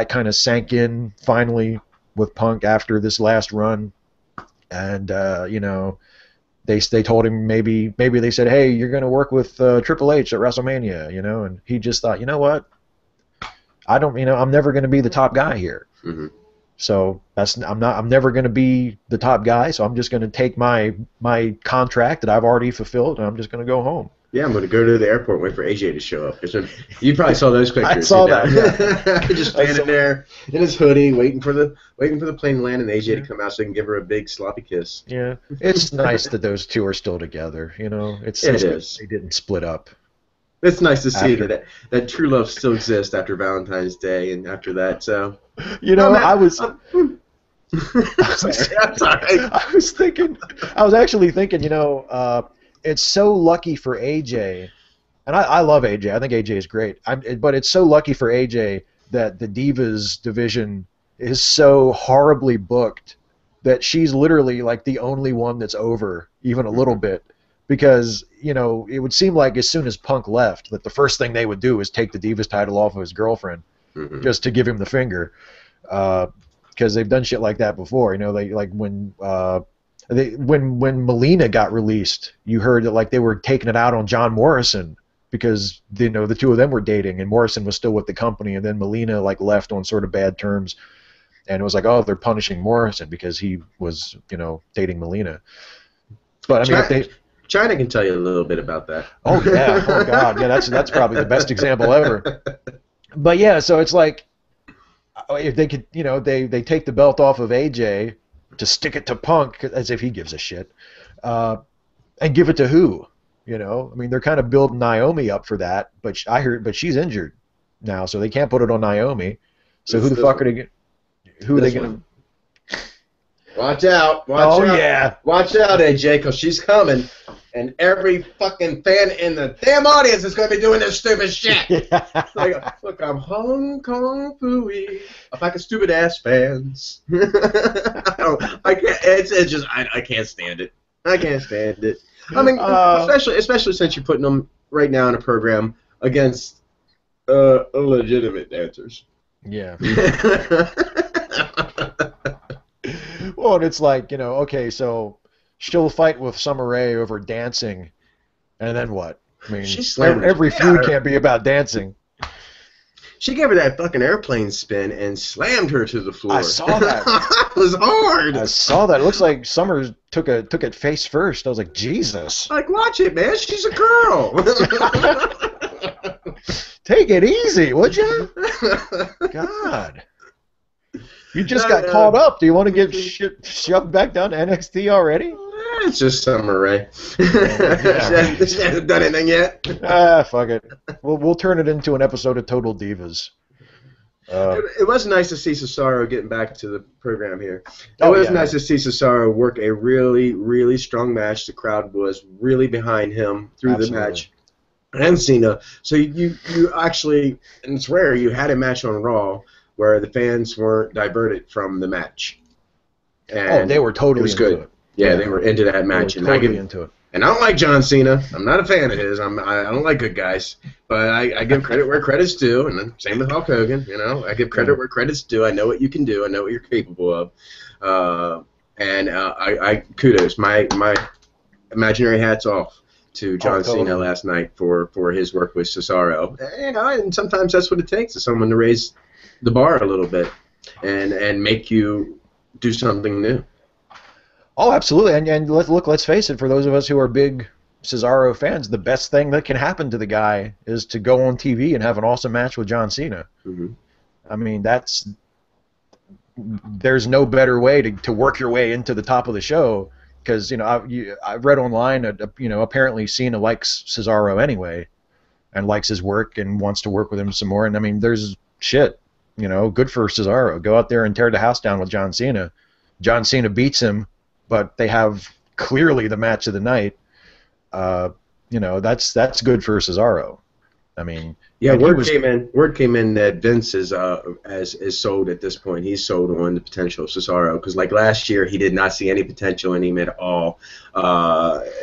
Speaker 1: kind of sank in finally with Punk after this last run, and you know, they told him maybe they said, hey, you're going to work with Triple H at WrestleMania, you know, and he just thought, you know what, I'm never going to be the top guy here. Mm-hmm. So I'm never going to be the top guy, so I'm just going to take my contract that I've already fulfilled, and I'm just going to go home.
Speaker 2: Yeah, I'm going to go to the airport and wait for AJ to show up. You probably saw those pictures.
Speaker 1: I saw that. Yeah.
Speaker 2: Just standing there in his hoodie, waiting for the plane to land and AJ to come out so he can give her a big sloppy kiss.
Speaker 1: Yeah, it's nice that those two are still together. You know, it is. They didn't split up.
Speaker 2: It's nice to see that true love still exists after Valentine's Day and after that. So,
Speaker 1: you know, I was actually thinking, you know, it's so lucky for AJ, and I love AJ. I think AJ is great. But it's so lucky for AJ that the Divas division is so horribly booked that she's literally like the only one that's over even a little bit. Because, you know, it would seem like as soon as Punk left, that the first thing they would do is take the Divas title off of his girlfriend, just to give him the finger. Because they've done shit like that before. You know, they like when Melina got released, you heard that like they were taking it out on John Morrison because, you know, the two of them were dating and Morrison was still with the company, and then Melina like left on sort of bad terms, and it was like, oh, they're punishing Morrison because he was, you know, dating Melina. But I mean,
Speaker 2: China can tell you a little bit about that.
Speaker 1: Oh yeah, oh god, yeah, that's probably the best example ever. But yeah, so it's like if they could, you know, they take the belt off of AJ to stick it to Punk as if he gives a shit, and give it to who? You know, I mean, they're kind of building Naomi up for that, but she's injured now, so they can't put it on Naomi. So who the fuck are they? Who are they gonna?
Speaker 2: Watch out!
Speaker 1: Yeah!
Speaker 2: Watch out, AJ, because she's coming, and every fucking fan in the damn audience is going to be doing this stupid shit. Like, look, I'm Hong Kong Phooey. A pack of stupid ass fans. I can't. It's just I can't stand it. I can't stand it. I mean, especially since you're putting them right now in a program against legitimate dancers.
Speaker 1: Yeah. Well, and it's like, you know, okay, so she'll fight with Summer Rae over dancing, and then what? I mean, every feud can't be about dancing.
Speaker 2: She gave her that fucking airplane spin and slammed her to the floor.
Speaker 1: I saw that.
Speaker 2: It was hard.
Speaker 1: I saw that. It looks like Summers took it face first. I was like, Jesus.
Speaker 2: Like, watch it, man. She's a girl.
Speaker 1: Take it easy, would you? God. You just got called up. Do you want to get shoved back down to NXT already?
Speaker 2: It's just Summer Rae. She hasn't done anything yet.
Speaker 1: Fuck it. We'll turn it into an episode of Total Divas.
Speaker 2: It was nice to see Cesaro getting back to the program here. It was nice to see Cesaro work a really, really strong match. The crowd was really behind him through the match. And Cena. So you actually, and it's rare, you had a match on Raw where the fans weren't diverted from the match. And
Speaker 1: they were totally into it.
Speaker 2: Yeah, they were into that match.
Speaker 1: And totally into it.
Speaker 2: And I don't like John Cena. I'm not a fan of his. I don't like good guys. But I give credit where credit's due, and same with Hulk Hogan. You know, I give credit where credit's due. I know what you can do. I know what you're capable of. And I kudos. My imaginary hat's off to
Speaker 1: Oh,
Speaker 2: John Cena
Speaker 1: totally.
Speaker 2: last night for his work with Cesaro. And sometimes that's what it takes, is someone to raise the bar a little bit and make you do something new.
Speaker 1: Oh, absolutely. And let's face it. For those of us who are big Cesaro fans, the best thing that can happen to the guy is to go on TV and have an awesome match with John Cena.
Speaker 2: Hmm.
Speaker 1: I mean, there's no better way to work your way into the top of the show, because I read online that apparently Cena likes Cesaro anyway and likes his work and wants to work with him some more. And I mean, there's shit, good for Cesaro. Go out there and tear the house down with John Cena. John Cena beats him, but they have clearly the match of the night. Uh, that's good for Cesaro. I mean,
Speaker 2: Yeah,
Speaker 1: and he
Speaker 2: word
Speaker 1: was.
Speaker 2: came in. Word came in that Vince is sold at this point. He's sold on the potential of Cesaro, because like last year he did not see any potential in him at all.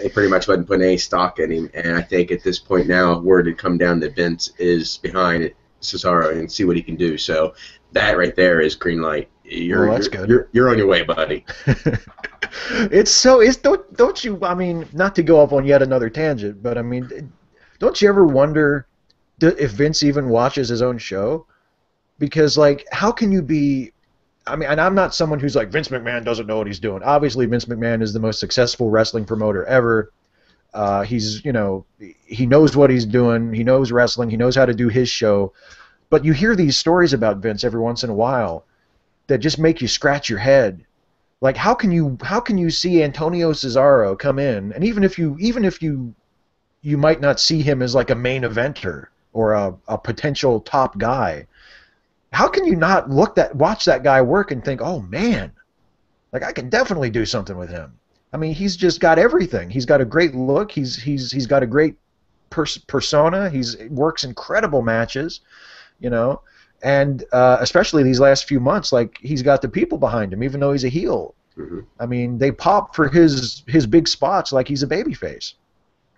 Speaker 2: He pretty much wasn't putting any stock in him, and I think at this point now word had come down that Vince is behind Cesaro and see what he can do. So that right there is green light.
Speaker 1: Well, that's good.
Speaker 2: You're on your way, buddy.
Speaker 1: It's don't you, I mean, not to go off on yet another tangent, but I mean, don't you ever wonder if Vince even watches his own show? Because, like, how can you be? I mean, and I'm not someone who's like, Vince McMahon doesn't know what he's doing. Obviously, Vince McMahon is the most successful wrestling promoter ever. He knows what he's doing. He knows wrestling. He knows how to do his show. But you hear these stories about Vince every once in a while that just make you scratch your head. Like, how can you see Antonio Cesaro come in, and even if you might not see him as like a main eventer or a potential top guy, how can you not watch that guy work and think, oh man, like I can definitely do something with him? I mean, he's just got everything. He's got a great look. He's got a great persona. He's works incredible matches, you know, and especially these last few months, like he's got the people behind him, even though he's a heel.
Speaker 2: Hmm.
Speaker 1: I mean, they pop for his big spots like he's a babyface.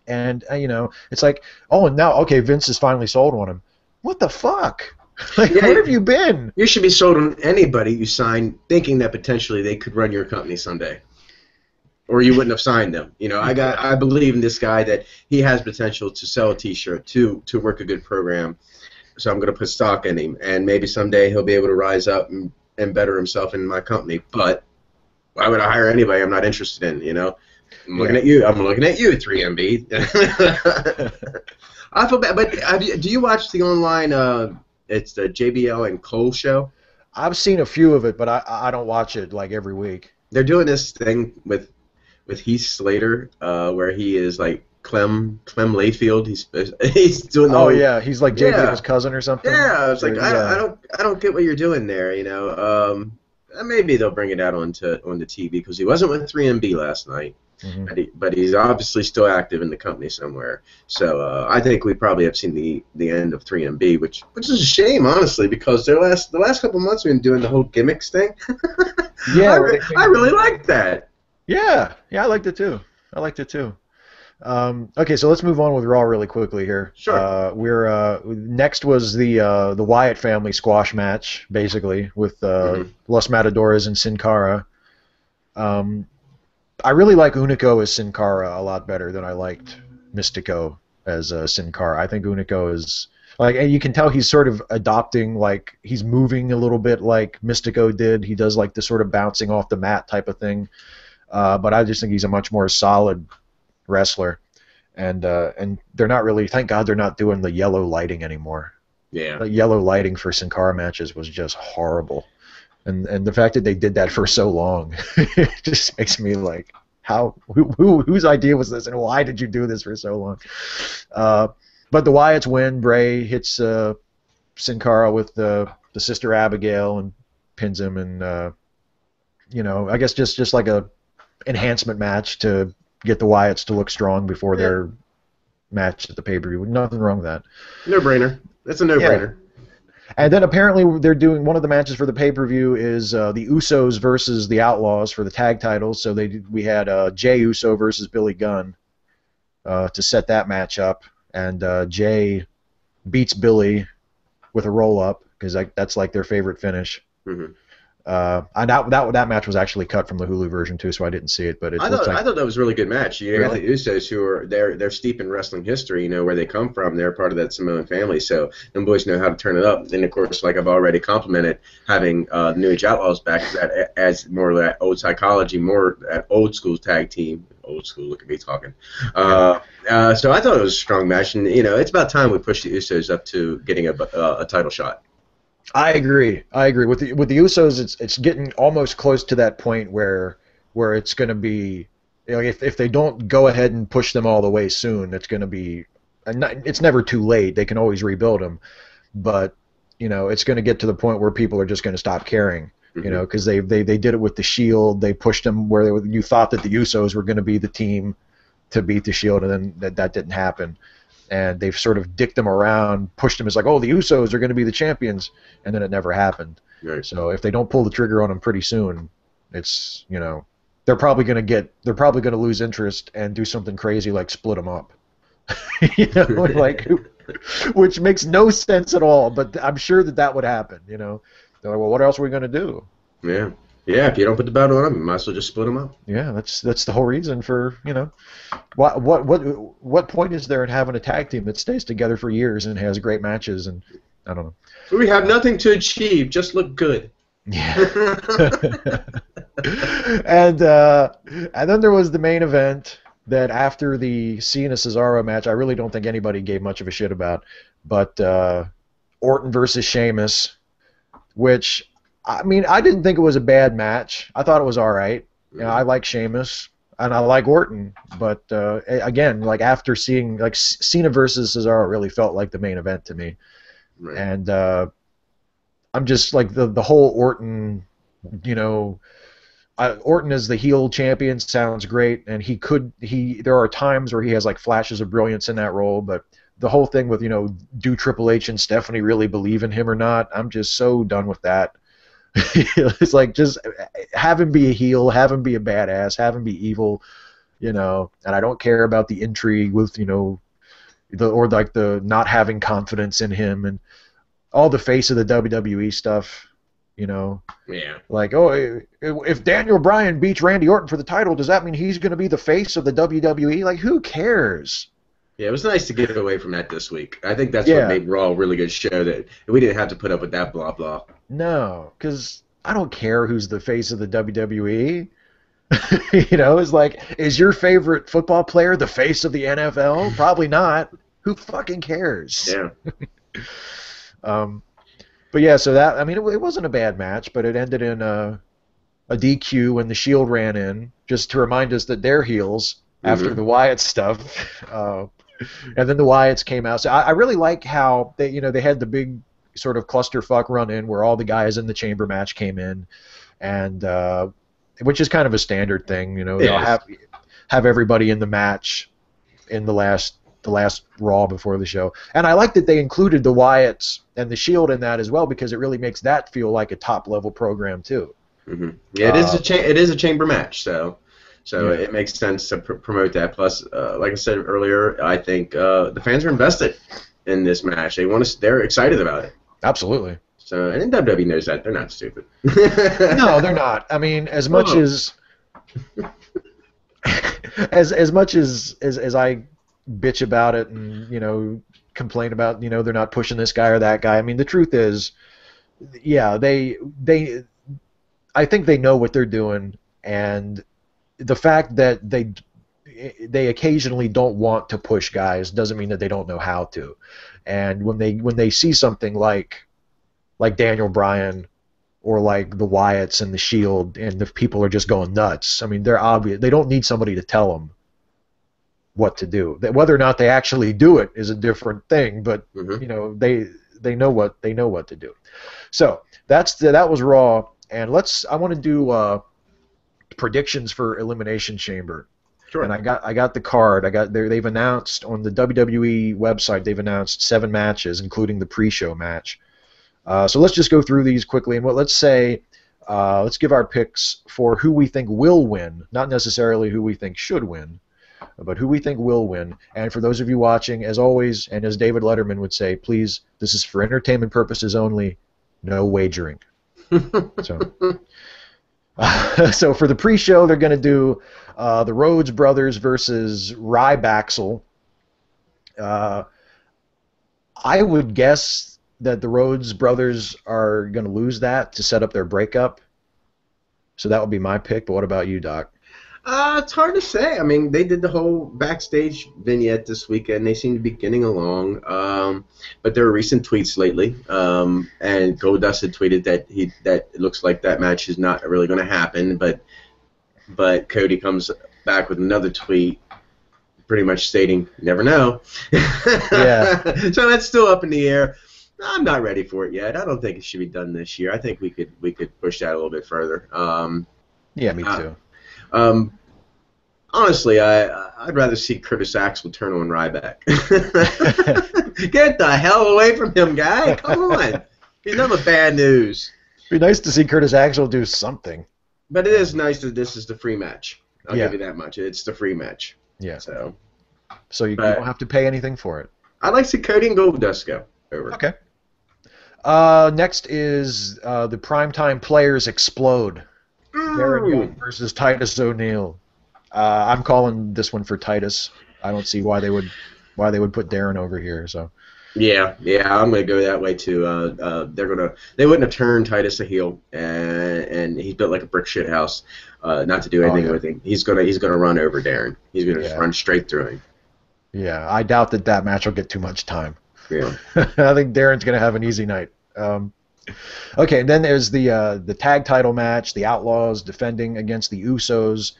Speaker 1: And it's like, oh, and now okay, Vince is finally sold on him. What the fuck? Like,
Speaker 2: Yeah,
Speaker 1: where have you been?
Speaker 2: you should be sold on anybody you sign, thinking that potentially they could run your company someday, or you wouldn't have signed them. I believe in this guy that he has potential to sell a T-shirt, to work a good program. So I'm going to put stock in him, and maybe someday he'll be able to rise up and better himself in my company. But why would I hire anybody I'm not interested in? I'm looking at you. I'm looking at you, 3MB. I feel bad, but do you watch the online? It's the JBL and Cole show.
Speaker 1: I've seen a few of it, but I don't watch it like every week.
Speaker 2: They're doing this thing with Heath Slater, where he is like Clem Layfield. He's doing the
Speaker 1: Oh
Speaker 2: whole,
Speaker 1: yeah, he's like Jay
Speaker 2: yeah,
Speaker 1: Lett's cousin or something.
Speaker 2: yeah. I was like,
Speaker 1: Yeah.
Speaker 2: I don't get what you're doing there. Maybe they'll bring it out on the TV, because he wasn't with 3MB last night.
Speaker 1: Hmm.
Speaker 2: But he's obviously still active in the company somewhere. So I think we probably have seen the end of 3MB, which is a shame, honestly, because the last couple of months we've been doing the whole gimmicks thing.
Speaker 1: Yeah,
Speaker 2: I really like that.
Speaker 1: yeah, I liked it too. Okay, so let's move on with Raw really quickly here.
Speaker 2: Sure.
Speaker 1: We're next was the Wyatt family squash match, basically with Los Matadores and Sin Cara. I really like Unico as Sin Cara a lot better than I liked Mystico as Sin Cara. I think Unico is like, and you can tell he's sort of adopting, like he's moving a little bit like Mystico did. He does like the sort of bouncing off the mat type of thing. But I just think he's a much more solid wrestler, and they're not really. Thank God they're not doing the yellow lighting anymore.
Speaker 2: Yeah.
Speaker 1: The yellow lighting for Sin Cara matches was just horrible. And the fact that they did that for so long, it just makes me like, whose idea was this, and why did you do this for so long? But the Wyatts win. Bray hits Sin Cara with the Sister Abigail and pins him, and I guess just like a enhancement match to get the Wyatts to look strong before their match at the pay-per-view. Nothing wrong with that.
Speaker 2: No-brainer. That's a no-brainer.
Speaker 1: And then apparently they're doing one of the matches for the pay-per-view is the Usos versus the Outlaws for the tag titles. So we had Jay Uso versus Billy Gunn to set that match up, and Jay beats Billy with a roll-up because that's like their favorite finish.
Speaker 2: Mm-hmm.
Speaker 1: That match was actually cut from the Hulu version too, so I didn't see it. But it looks like
Speaker 2: I thought that was a really good match. You got
Speaker 1: really.
Speaker 2: the Usos, who are they're steep in wrestling history. You know where they come from. They're part of that Samoan family, so them boys know how to turn it up. And of course, like I've already complimented, having the New Age Outlaws back, that adds more of that old psychology, more that old school tag team. Old school, look at me talking. So I thought it was a strong match, and you know it's about time we push the Usos up to getting a title shot.
Speaker 1: I agree. With the Usos, it's getting almost close to that point where it's going to be, you know, if they don't go ahead and push them all the way soon, it's going to be, it's never too late. They can always rebuild them, but you know it's going to get to the point where people are just going to stop caring. You know, because they did it with the Shield. They pushed them where you thought that the Usos were going to be the team to beat the Shield, and then that didn't happen. And they've sort of dicked them around, pushed them as like, oh, the Usos are going to be the champions, and then it never happened.
Speaker 2: Right.
Speaker 1: So if they don't pull the trigger on them pretty soon, it's, you know, they're probably going to lose interest and do something crazy like split them up. You know, like, which makes no sense at all, but I'm sure that would happen. You know, they're like, well, what else are we going to do?
Speaker 2: Yeah. Yeah, if you don't put the belt on them, you might as well just split them up.
Speaker 1: Yeah, that's the whole reason for, you know, what point is there in having a tag team that stays together for years and has great matches? And I don't know.
Speaker 2: We have nothing to achieve, just look good.
Speaker 1: Yeah. And then there was the main event that after the Cena Cesaro match, I really don't think anybody gave much of a shit about, but Orton versus Sheamus, which, I mean, I didn't think it was a bad match. I thought it was all right. You know, I like Sheamus and I like Orton, but again, like after seeing like Cena versus Cesaro really felt like the main event to me,
Speaker 2: Right.
Speaker 1: and I'm just like the whole Orton, you know, Orton as the heel champion sounds great, and there are times where he has like flashes of brilliance in that role, but the whole thing with, you know, do Triple H and Stephanie really believe in him or not? I'm just so done with that. It's like, just have him be a heel, have him be a badass, have him be evil, you know. And I don't care about the intrigue with, you know, the not having confidence in him and all the face of the WWE stuff, you know.
Speaker 2: Yeah.
Speaker 1: Like, oh, if Daniel Bryan beats Randy Orton for the title, does that mean he's going to be the face of the WWE? Like, who cares?
Speaker 2: Yeah, it was nice to get away from that this week. I think that's what made Raw a really good show, that we didn't have to put up with that blah blah.
Speaker 1: No, because I don't care who's the face of the WWE. You know, it's like, is your favorite football player the face of the NFL? Probably not. Who fucking cares?
Speaker 2: Yeah.
Speaker 1: But yeah, so that, I mean, it wasn't a bad match, but it ended in a DQ when the Shield ran in, just to remind us that they're heels after the Wyatt stuff. And then the Wyatts came out. So I really like how they, you know, they had the big sort of clusterfuck run in where all the guys in the chamber match came in, and which is kind of a standard thing, you know. They'll have everybody in the match in the last Raw before the show. And I like that they included the Wyatts and the Shield in that as well, because it really makes that feel like a top level program too.
Speaker 2: Yeah, it is a chamber match, so it makes sense to promote that. Plus, like I said earlier, I think the fans are invested in this match. They're excited about it.
Speaker 1: Absolutely.
Speaker 2: So, and WWE knows that. They're not stupid.
Speaker 1: No, they're not. I mean, as much as much as I bitch about it and, you know, complain about, you know, they're not pushing this guy or that guy. I mean, the truth is, yeah, I think they know what they're doing, and the fact that they occasionally don't want to push guys doesn't mean that they don't know how to. And when they see something like Daniel Bryan or like the Wyatts and the Shield, and the people are just going nuts, I mean, they're obvious. They don't need somebody to tell them what to do. Whether or not they actually do it is a different thing, but you know, they know what to do. So that was Raw, and I want to do predictions for Elimination Chamber.
Speaker 2: Sure.
Speaker 1: And I got the card. They've announced on the WWE website, they've announced 7 matches, including the pre-show match. So let's just go through these quickly, and let's give our picks for who we think will win, not necessarily who we think should win, but who we think will win. And for those of you watching, as always, and as David Letterman would say, please, this is for entertainment purposes only, no wagering. So, so for the pre-show, they're going to do the Rhodes Brothers versus Rybaxel. I would guess that the Rhodes Brothers are going to lose that to set up their breakup. So that would be my pick. But what about you, Doc?
Speaker 2: It's hard to say. I mean, they did the whole backstage vignette this weekend. They seem to be getting along. But there are recent tweets lately, and Goldust had tweeted that it looks like that match is not really going to happen. But Cody comes back with another tweet, pretty much stating, "Never know."
Speaker 1: Yeah.
Speaker 2: So that's still up in the air. I'm not ready for it yet. I don't think it should be done this year. I think we could push that a little bit further.
Speaker 1: Yeah, me too.
Speaker 2: Honestly, I'd rather see Curtis Axel turn on Ryback. Get the hell away from him, guy! Come on, he's nothing but bad news.
Speaker 1: It'd be nice to see Curtis Axel do something.
Speaker 2: But it is nice that this is the free match. I'll give you that much. It's the free match.
Speaker 1: Yeah.
Speaker 2: So
Speaker 1: you don't have to pay anything for it.
Speaker 2: I'd like to see Cody and Goldust go over.
Speaker 1: Okay. Next is the Primetime Players Explode. Darren Young versus Titus O'Neil. I'm calling this one for Titus. I don't see why they would put Darren over here. So.
Speaker 2: Yeah, I'm gonna go that way too. They wouldn't have turned Titus a heel, and he's built like a brick shit house. Not to do anything with him. He's gonna run over Darren. He's gonna just run straight through him.
Speaker 1: Yeah, I doubt that match will get too much time.
Speaker 2: Yeah.
Speaker 1: I think Darren's gonna have an easy night. Okay, and then there's the tag title match, the Outlaws defending against the Usos.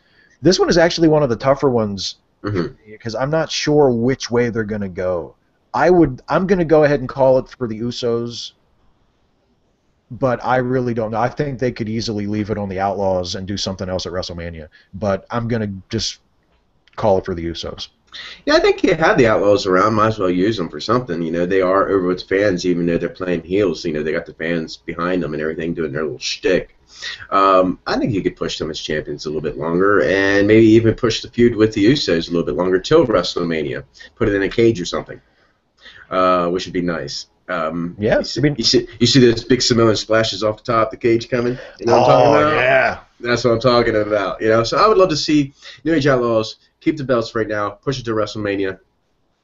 Speaker 1: This one is actually one of the tougher ones because I'm not sure which way they're gonna go. I'm gonna go ahead and call it for the Usos, but I really don't know. I think they could easily leave it on the Outlaws and do something else at WrestleMania, but I'm gonna just call it for the Usos.
Speaker 2: Yeah, I think you have the Outlaws around. Might as well use them for something. You know, they are over with fans, even though they're playing heels. You know, they got the fans behind them and everything doing their little shtick. I think you could push them as champions a little bit longer, and maybe even push the feud with the Usos a little bit longer till WrestleMania. Put it in a cage or something, which would be nice.
Speaker 1: Yeah,
Speaker 2: you see those big Samoan splashes off the top of the cage coming? You know what I'm talking about?
Speaker 1: Yeah.
Speaker 2: That's what I'm talking about. You know, so I would love to see New Age Outlaws keep the belts right now, push it to WrestleMania,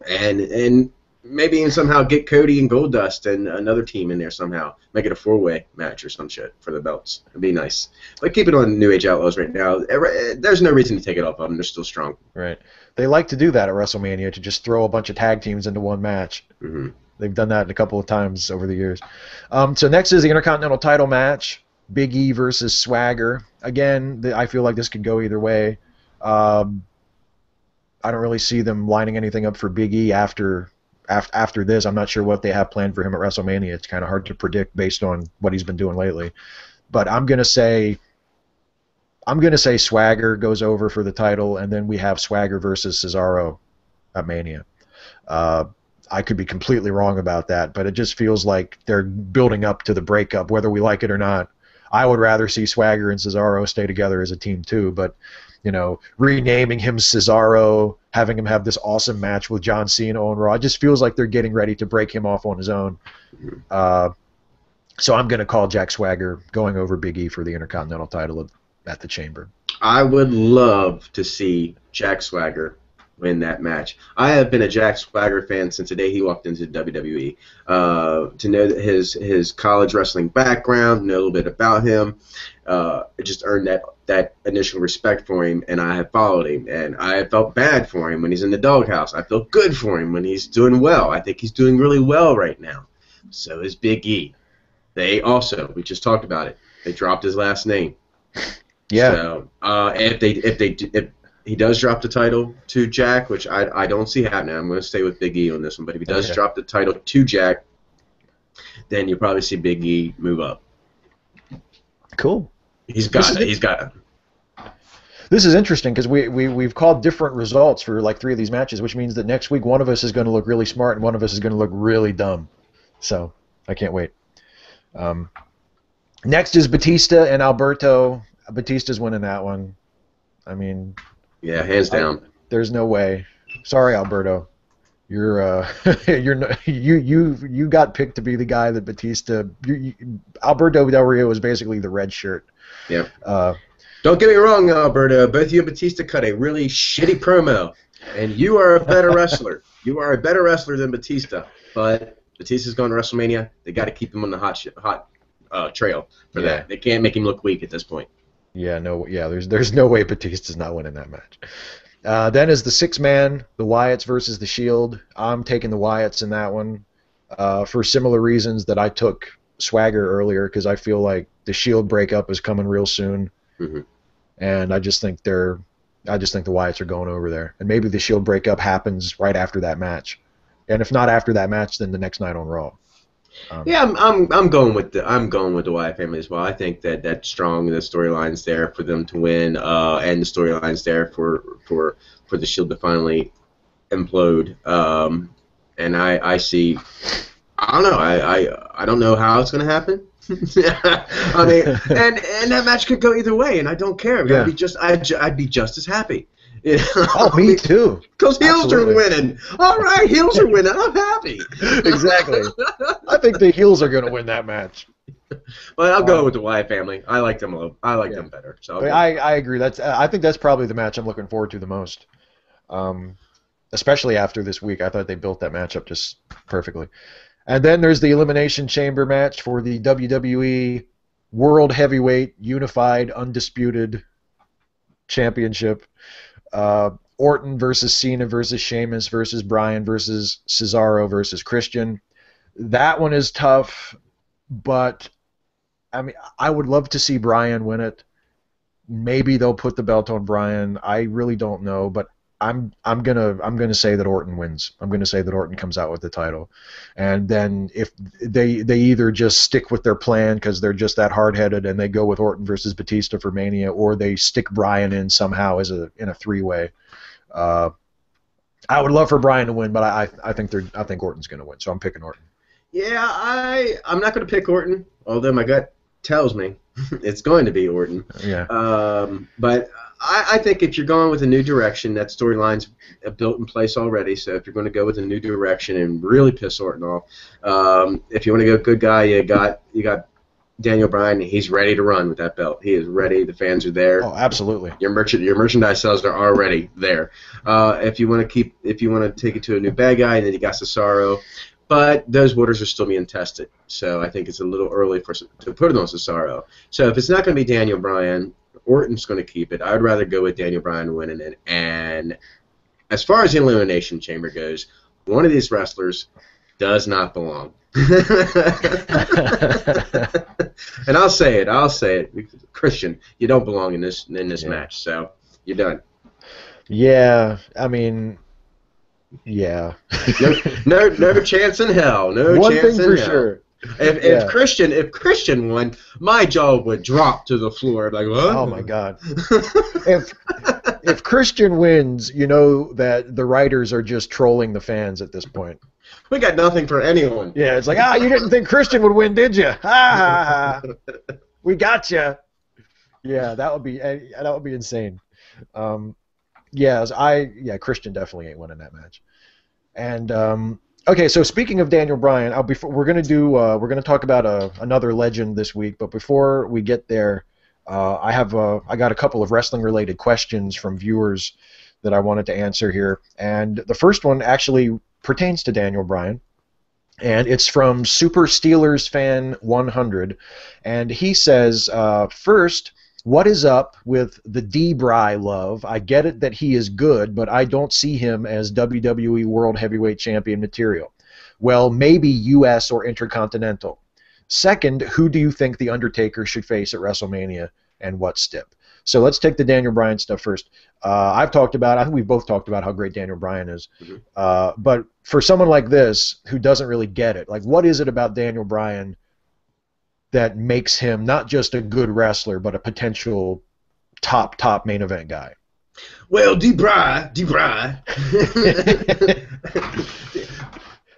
Speaker 2: and maybe even somehow get Cody and Goldust and another team in there somehow. Make it a 4-way match or some shit for the belts. It'd be nice. But keep it on New Age Outlaws right now. There's no reason to take it off of them. They're still strong.
Speaker 1: Right. They like to do that at WrestleMania, to just throw a bunch of tag teams into one match.
Speaker 2: Mm-hmm.
Speaker 1: They've done that a couple of times over the years. So next is the Intercontinental title match. Big E versus Swagger. Again, I feel like this could go either way. I don't really see them lining anything up for Big E after this. I'm not sure what they have planned for him at WrestleMania. It's kind of hard to predict based on what he's been doing lately. But I'm gonna say Swagger goes over for the title, and then we have Swagger versus Cesaro at Mania. I could be completely wrong about that, but it just feels like they're building up to the breakup, whether we like it or not. I would rather see Swagger and Cesaro stay together as a team too, but you know, renaming him Cesaro, having him have this awesome match with John Cena on Raw, it just feels like they're getting ready to break him off on his own. So I'm going to call Jack Swagger going over Big E for the Intercontinental title at the Chamber. I
Speaker 2: would love to see Jack Swagger win that match. I have been a Jack Swagger fan since the day he walked into WWE. To know that his college wrestling background, know a little bit about him, it just earned that initial respect for him, and I have followed him, and I have felt bad for him when he's in the doghouse. I feel good for him when he's doing well. I think he's doing really well right now. So is Big E. We just talked about it. They dropped his last name.
Speaker 1: Yeah.
Speaker 2: So if he does drop the title to Jack, which I don't see happening, I'm going to stay with Big E on this one. But if he does drop the title to Jack, then you'll probably see Big E move up.
Speaker 1: Cool.
Speaker 2: He's got it.
Speaker 1: This is interesting because we've called different results for like 3 of these matches, which means that next week one of us is going to look really smart and one of us is going to look really dumb. So I can't wait. Next is Batista and Alberto. Batista's winning that one. I mean,
Speaker 2: yeah, hands down.
Speaker 1: There's no way. Sorry, Alberto. you got picked to be the guy that Batista. Alberto Del Rio was basically the red shirt.
Speaker 2: Yeah.
Speaker 1: Uh,
Speaker 2: Don't get me wrong, Alberto. Both you and Batista cut a really shitty promo, and you are a better wrestler. You are a better wrestler than Batista. But Batista's going to WrestleMania. They got to keep him on the hot trail for that. They can't make him look weak at this point.
Speaker 1: Yeah, no, yeah. There's no way Batista's not winning that match. Then is the 6-man, the Wyatts versus the Shield. I'm taking the Wyatts in that one for similar reasons that I took Swagger earlier, because I feel like the Shield breakup is coming real soon, and I just think the Wyatts are going over there, and maybe the Shield breakup happens right after that match, and if not after that match, then the next night on Raw.
Speaker 2: I'm going with the Wyatt family as well. I think that's strong. The storyline's there for them to win, and the storyline's there for the Shield to finally implode. And I see. I don't know. I don't know how it's going to happen. I mean, and that match could go either way, and I don't care.
Speaker 1: Yeah.
Speaker 2: I'd be just as happy. You know?
Speaker 1: Oh, me too.
Speaker 2: Because heels are winning. All right, heels are winning. I'm happy.
Speaker 1: Exactly. I think the heels are going to win that match.
Speaker 2: Well, I'll go with the Wyatt family. I like them a little. I like them better. So
Speaker 1: I agree. I think that's probably the match I'm looking forward to the most. Especially after this week. I thought they built that match up just perfectly. And then there's the Elimination Chamber match for the WWE World Heavyweight Unified Undisputed Championship. Orton versus Cena versus Sheamus versus Bryan versus Cesaro versus Christian. That one is tough, but I mean, I would love to see Bryan win it. Maybe they'll put the belt on Bryan. I really don't know, but I'm gonna say that Orton wins. I'm gonna say that Orton comes out with the title, and then if they either just stick with their plan because they're just that hard-headed and they go with Orton versus Batista for Mania, or they stick Bryan in somehow in a three-way. I would love for Bryan to win, but I think Orton's gonna win, so I'm picking Orton.
Speaker 2: Yeah, I'm not gonna pick Orton, although my gut tells me it's going to be Orton.
Speaker 1: Yeah.
Speaker 2: But I think if you're going with a new direction, that storyline's built in place already. So if you're going to go with a new direction and really piss Orton off, if you want to go good guy, you got Daniel Bryan. He's ready to run with that belt. He is ready. The fans are there.
Speaker 1: Oh, absolutely.
Speaker 2: Your merchandise sales are already there. If you want to take it to a new bad guy, then you got Cesaro. But those waters are still being tested, so I think it's a little early to put it on Cesaro. So if it's not going to be Daniel Bryan, Orton's going to keep it. I would rather go with Daniel Bryan winning it. And as far as the Elimination Chamber goes, one of these wrestlers does not belong. And I'll say it. Christian, you don't belong in this match, so you're done.
Speaker 1: Yeah, I mean... Yeah.
Speaker 2: no chance in hell.
Speaker 1: One thing for sure.
Speaker 2: If Christian won, my jaw would drop to the floor. Like, what?
Speaker 1: Oh my God. If Christian wins, you know that the writers are just trolling the fans at this point.
Speaker 2: We got nothing for anyone.
Speaker 1: Yeah, it's like, you didn't think Christian would win, did you? We got you. Yeah, that would be insane. Christian definitely ain't winning that match. And okay, so speaking of Daniel Bryan, we're gonna talk about another legend this week. But before we get there, I got a couple of wrestling related questions from viewers that I wanted to answer here. And the first one actually pertains to Daniel Bryan, and it's from Super Steelers Fan 100, and he says, first, what is up with the D-Bry love? I get it that he is good, but I don't see him as WWE World Heavyweight Champion material. Well, maybe U.S. or Intercontinental. Second, who do you think The Undertaker should face at WrestleMania, and what stip? So let's take the Daniel Bryan stuff first. I think we've both talked about how great Daniel Bryan is. Mm-hmm. But for someone like this who doesn't really get it, like, what is it about Daniel Bryan that makes him not just a good wrestler, but a potential top main event guy?
Speaker 2: Well, D-Bry.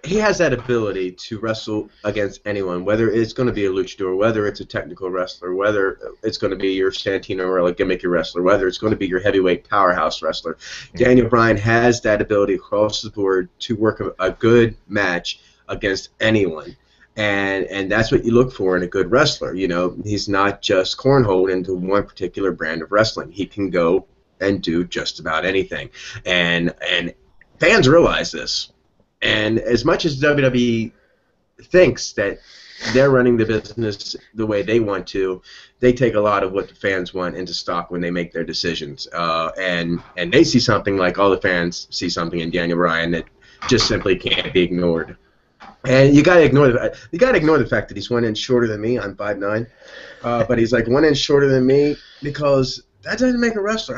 Speaker 2: he has that ability to wrestle against anyone, whether it's going to be a luchador, whether it's a technical wrestler, whether it's going to be your Santino or a gimmicky wrestler, whether it's going to be your heavyweight powerhouse wrestler. Daniel Bryan has that ability across the board to work a good match against anyone. And that's what you look for in a good wrestler. You know, he's not just cornholed into one particular brand of wrestling. He can go and do just about anything. And fans realize this. And as much as WWE thinks that they're running the business the way they want to, they take a lot of what the fans want into stock when they make their decisions. And they see something like all the fans see something in Daniel Bryan that just simply can't be ignored. And you gotta ignore the fact that he's 1 inch shorter than me. I'm 5'9", but he's like 1 inch shorter than me because that doesn't make a wrestler.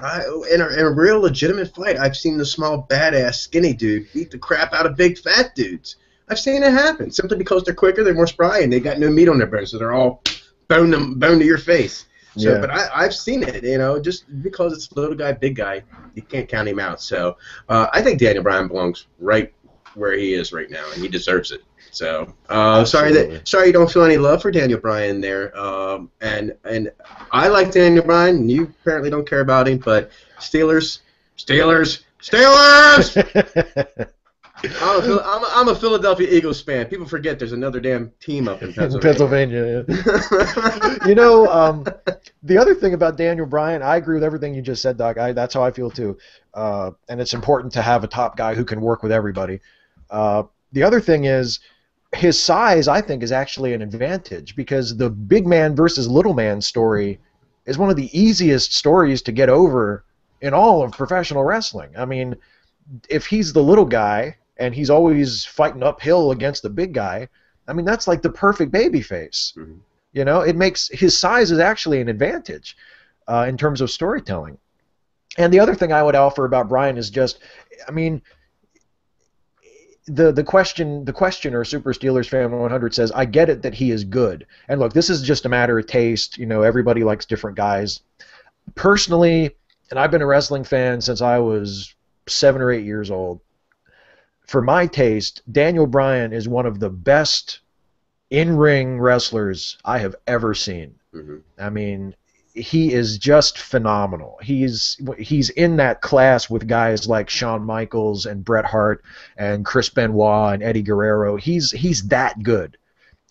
Speaker 2: In a real legitimate fight, I've seen the small, badass, skinny dude beat the crap out of big, fat dudes. I've seen it happen simply because they're quicker, they're more spry, and they got no meat on their bones, so they're all bone to your face. So, yeah. But I've seen it, you know, just because it's a little guy, big guy, you can't count him out. So I think Daniel Bryan belongs right where he is right now, and he deserves it. So sorry you don't feel any love for Daniel Bryan there. And I like Daniel Bryan, and you apparently don't care about him. But Steelers! I'm a Philadelphia Eagles fan. People forget there's another damn team up in Pennsylvania.
Speaker 1: You know, the other thing about Daniel Bryan, I agree with everything you just said, Doc. That's how I feel too. And it's important to have a top guy who can work with everybody. The other thing is, his size, I think, is actually an advantage because the big man versus little man story is one of the easiest stories to get over in all of professional wrestling. I mean, if he's the little guy and he's always fighting uphill against the big guy, I mean, that's like the perfect babyface. Mm-hmm. You know, it makes his size is actually an advantage in terms of storytelling. And the other thing I would offer about Bryan is just, I mean, the questioner, Super Steelers Fan 100, says, I get it that he is good. And look, this is just a matter of taste. You know, everybody likes different guys. Personally, and I've been a wrestling fan since I was 7 or 8 years old, for my taste, Daniel Bryan is one of the best in-ring wrestlers I have ever seen. Mm-hmm. I mean, he is just phenomenal. He's in that class with guys like Shawn Michaels and Bret Hart and Chris Benoit and Eddie Guerrero. He's that good.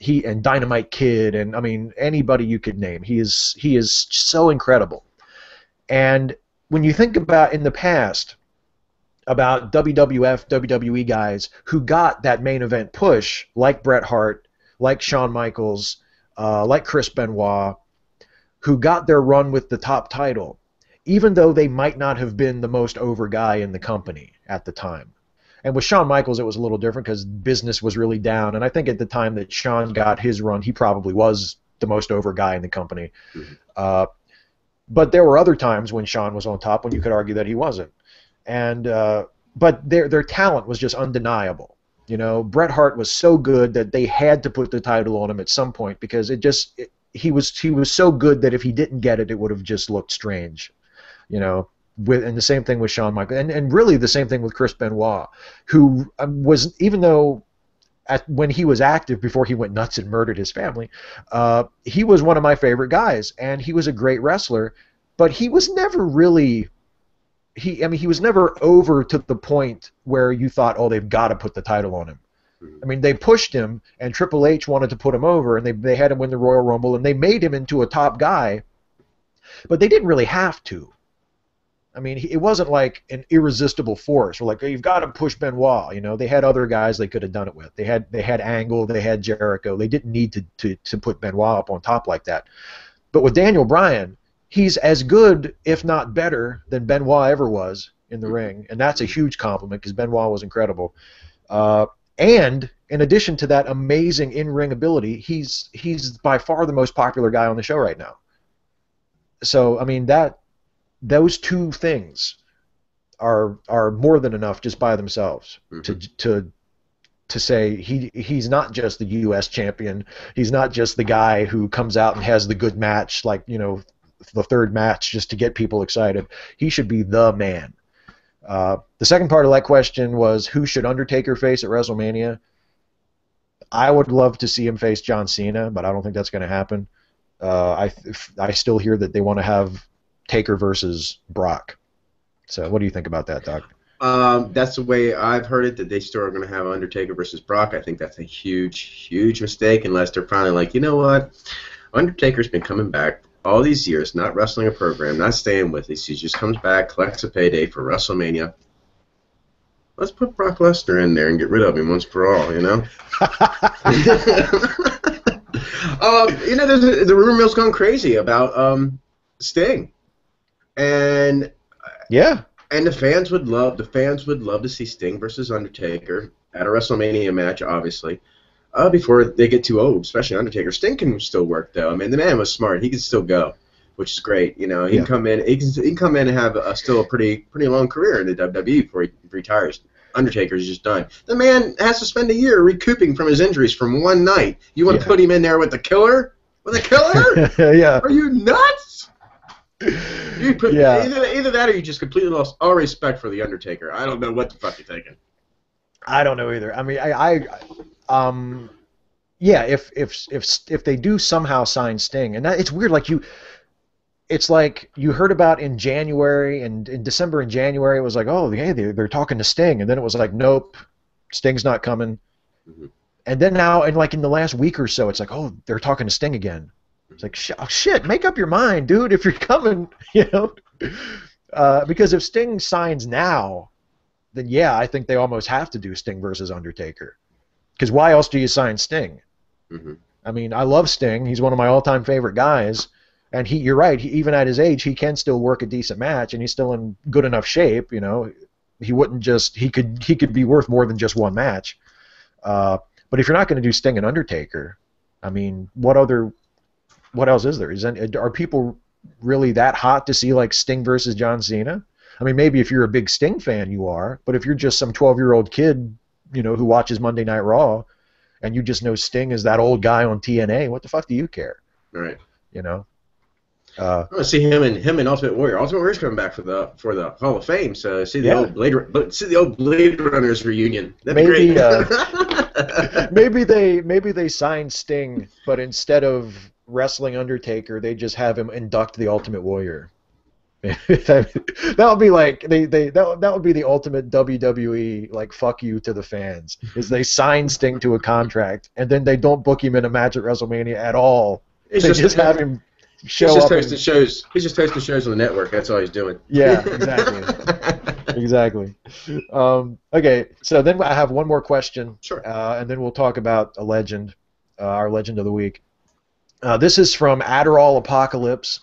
Speaker 1: He and Dynamite Kid and I mean anybody you could name. He is so incredible. And when you think about in the past about WWF, WWE guys who got that main event push, like Bret Hart, like Shawn Michaels, like Chris Benoit, who got their run with the top title, even though they might not have been the most over guy in the company at the time. And with Shawn Michaels, it was a little different because business was really down. And I think at the time that Shawn got his run, he probably was the most over guy in the company. Mm-hmm. But there were other times when Shawn was on top when you could argue that he wasn't. And but their talent was just undeniable. You know, Bret Hart was so good that they had to put the title on him at some point because he was so good that if he didn't get it, it would have just looked strange, you know. And the same thing with Shawn Michaels, and really the same thing with Chris Benoit, who was, even though when he was active before he went nuts and murdered his family, he was one of my favorite guys, and he was a great wrestler, but he was never really. He was never over to the point where you thought, oh, they've got to put the title on him. I mean, they pushed him, and Triple H wanted to put him over, and they had him win the Royal Rumble, and they made him into a top guy, but they didn't really have to. I mean, it wasn't like an irresistible force. We're like, oh, you've got to push Benoit. You know, they had other guys they could have done it with. They had Angle, they had Jericho. They didn't need to put Benoit up on top like that. But with Daniel Bryan, he's as good, if not better, than Benoit ever was in the ring, and that's a huge compliment because Benoit was incredible. And in addition to that amazing in-ring ability, he's by far the most popular guy on the show right now. So I mean those two things are more than enough just by themselves. Mm-hmm. to say he's not just the U.S. champion. He's not just the guy who comes out and has the good match, like, you know, the third match just to get people excited. He should be the man. The second part of that question was, who should Undertaker face at WrestleMania? I would love to see him face John Cena, but I don't think that's going to happen. I still hear that they want to have Taker versus Brock. So what do you think about that, Doc?
Speaker 2: That's the way I've heard it, that they still are going to have Undertaker versus Brock. I think that's a huge, huge mistake unless they're finally like, you know what? Undertaker's been coming back all these years, not wrestling a program, not staying with us. He just comes back, collects a payday for WrestleMania. Let's put Brock Lesnar in there and get rid of him once for all, you know? The rumor mill's gone crazy about Sting. And
Speaker 1: Yeah.
Speaker 2: And the fans would love to see Sting versus Undertaker at a WrestleMania match, obviously, before they get too old, especially Undertaker. Sting can still work though. I mean, the man was smart; he can still go, which is great. You know, he can come in, he can come in and have still a pretty long career in the WWE before he retires. Undertaker's just done. The man has to spend a year recouping from his injuries from one night. You want to put him in there with the killer? With a killer?
Speaker 1: Yeah.
Speaker 2: Are you nuts? Either that or you just completely lost all respect for the Undertaker. I don't know what the fuck you're thinking.
Speaker 1: I don't know either. I mean, if they do somehow sign Sting, and it's weird, it's like you heard about in January and in December and January, it was like, oh, yeah, they're talking to Sting, and then it was like, nope, Sting's not coming. Mm-hmm. And then now, and like in the last week or so, it's like, oh, they're talking to Sting again. It's like, shit, make up your mind, dude, if you're coming, you know. Because if Sting signs now, then yeah, I think they almost have to do Sting versus Undertaker. Because why else do you sign Sting? Mm-hmm. I mean, I love Sting. He's one of my all-time favorite guys. And you're right, even at his age, he can still work a decent match, and he's still in good enough shape, you know. He could be worth more than just one match. But if you're not going to do Sting and Undertaker, I mean, what else is there? Are people really that hot to see like Sting versus John Cena? I mean, maybe if you're a big Sting fan, you are. But if you're just some 12-year-old kid, you know, who watches Monday Night Raw, and you just know Sting is that old guy on TNA, what the fuck do you care?
Speaker 2: Right.
Speaker 1: You know.
Speaker 2: I want to see him and Ultimate Warrior. Ultimate Warrior's coming back for the Hall of Fame, so see the old Blade Runners reunion. That'd be
Speaker 1: great. Maybe they sign Sting, but instead of wrestling Undertaker, they just have him induct the Ultimate Warrior. that would be like that would be the ultimate WWE like fuck you to the fans. Is they sign Sting to a contract and then they don't book him in a match at WrestleMania at all. They just have him.
Speaker 2: He's just hosting shows. He's just hosting shows on the network. That's all he's doing.
Speaker 1: Yeah, exactly. Exactly. Okay, so then I have one more question.
Speaker 2: Sure.
Speaker 1: And then we'll talk about a legend, our legend of the week. This is from Adderall Apocalypse,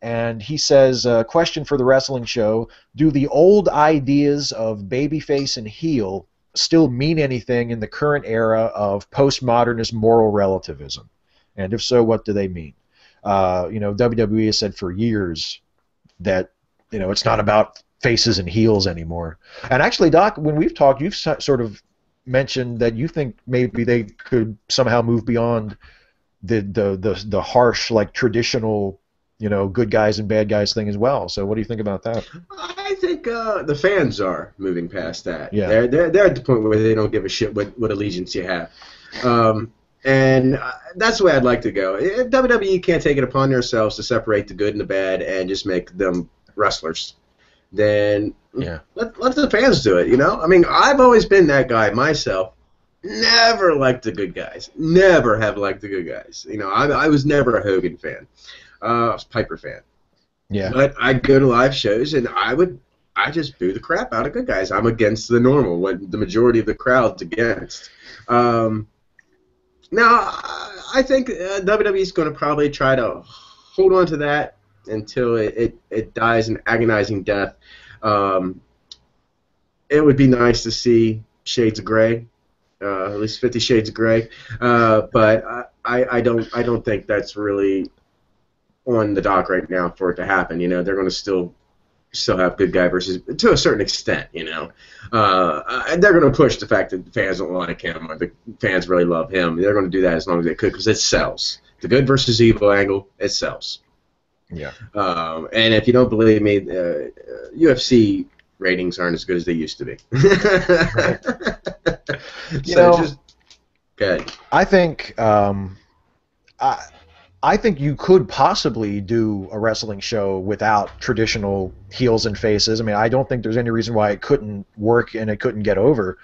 Speaker 1: and he says, question for the wrestling show, do the old ideas of babyface and heel still mean anything in the current era of postmodernist moral relativism? And if so, what do they mean? WWE has said for years that, it's not about faces and heels anymore. And actually, Doc, when we've talked, you've sort of mentioned that you think maybe they could somehow move beyond the harsh, like traditional, good guys and bad guys thing as well. So what do you think about that?
Speaker 2: I think the fans are moving past that.
Speaker 1: Yeah.
Speaker 2: They're at the point where they don't give a shit what allegiance you have. And that's the way I'd like to go. If WWE can't take it upon themselves to separate the good and the bad and just make them wrestlers, then let the fans do it, I mean, I've always been that guy myself. Never liked the good guys. Never have liked the good guys. I was never a Hogan fan. I was a Piper fan.
Speaker 1: Yeah.
Speaker 2: But I'd go to live shows and I just boo the crap out of good guys. I'm against the normal, what the majority of the crowd's against. Now, I think WWE is going to probably try to hold on to that until it dies an agonizing death. It would be nice to see Shades of Grey, at least 50 Shades of Grey, but I don't think that's really on the dock right now for it to happen. They're going to still have good guy versus, to a certain extent, and they're going to push the fact that the fans don't like him or the fans really love him. They're going to do that as long as they could because it sells. The good versus evil angle, it sells.
Speaker 1: Yeah.
Speaker 2: And if you don't believe me, UFC ratings aren't as good as they used to be. Just Good.
Speaker 1: I think I think you could possibly do a wrestling show without traditional heels and faces. I mean, I don't think there's any reason why it couldn't work and it couldn't get over.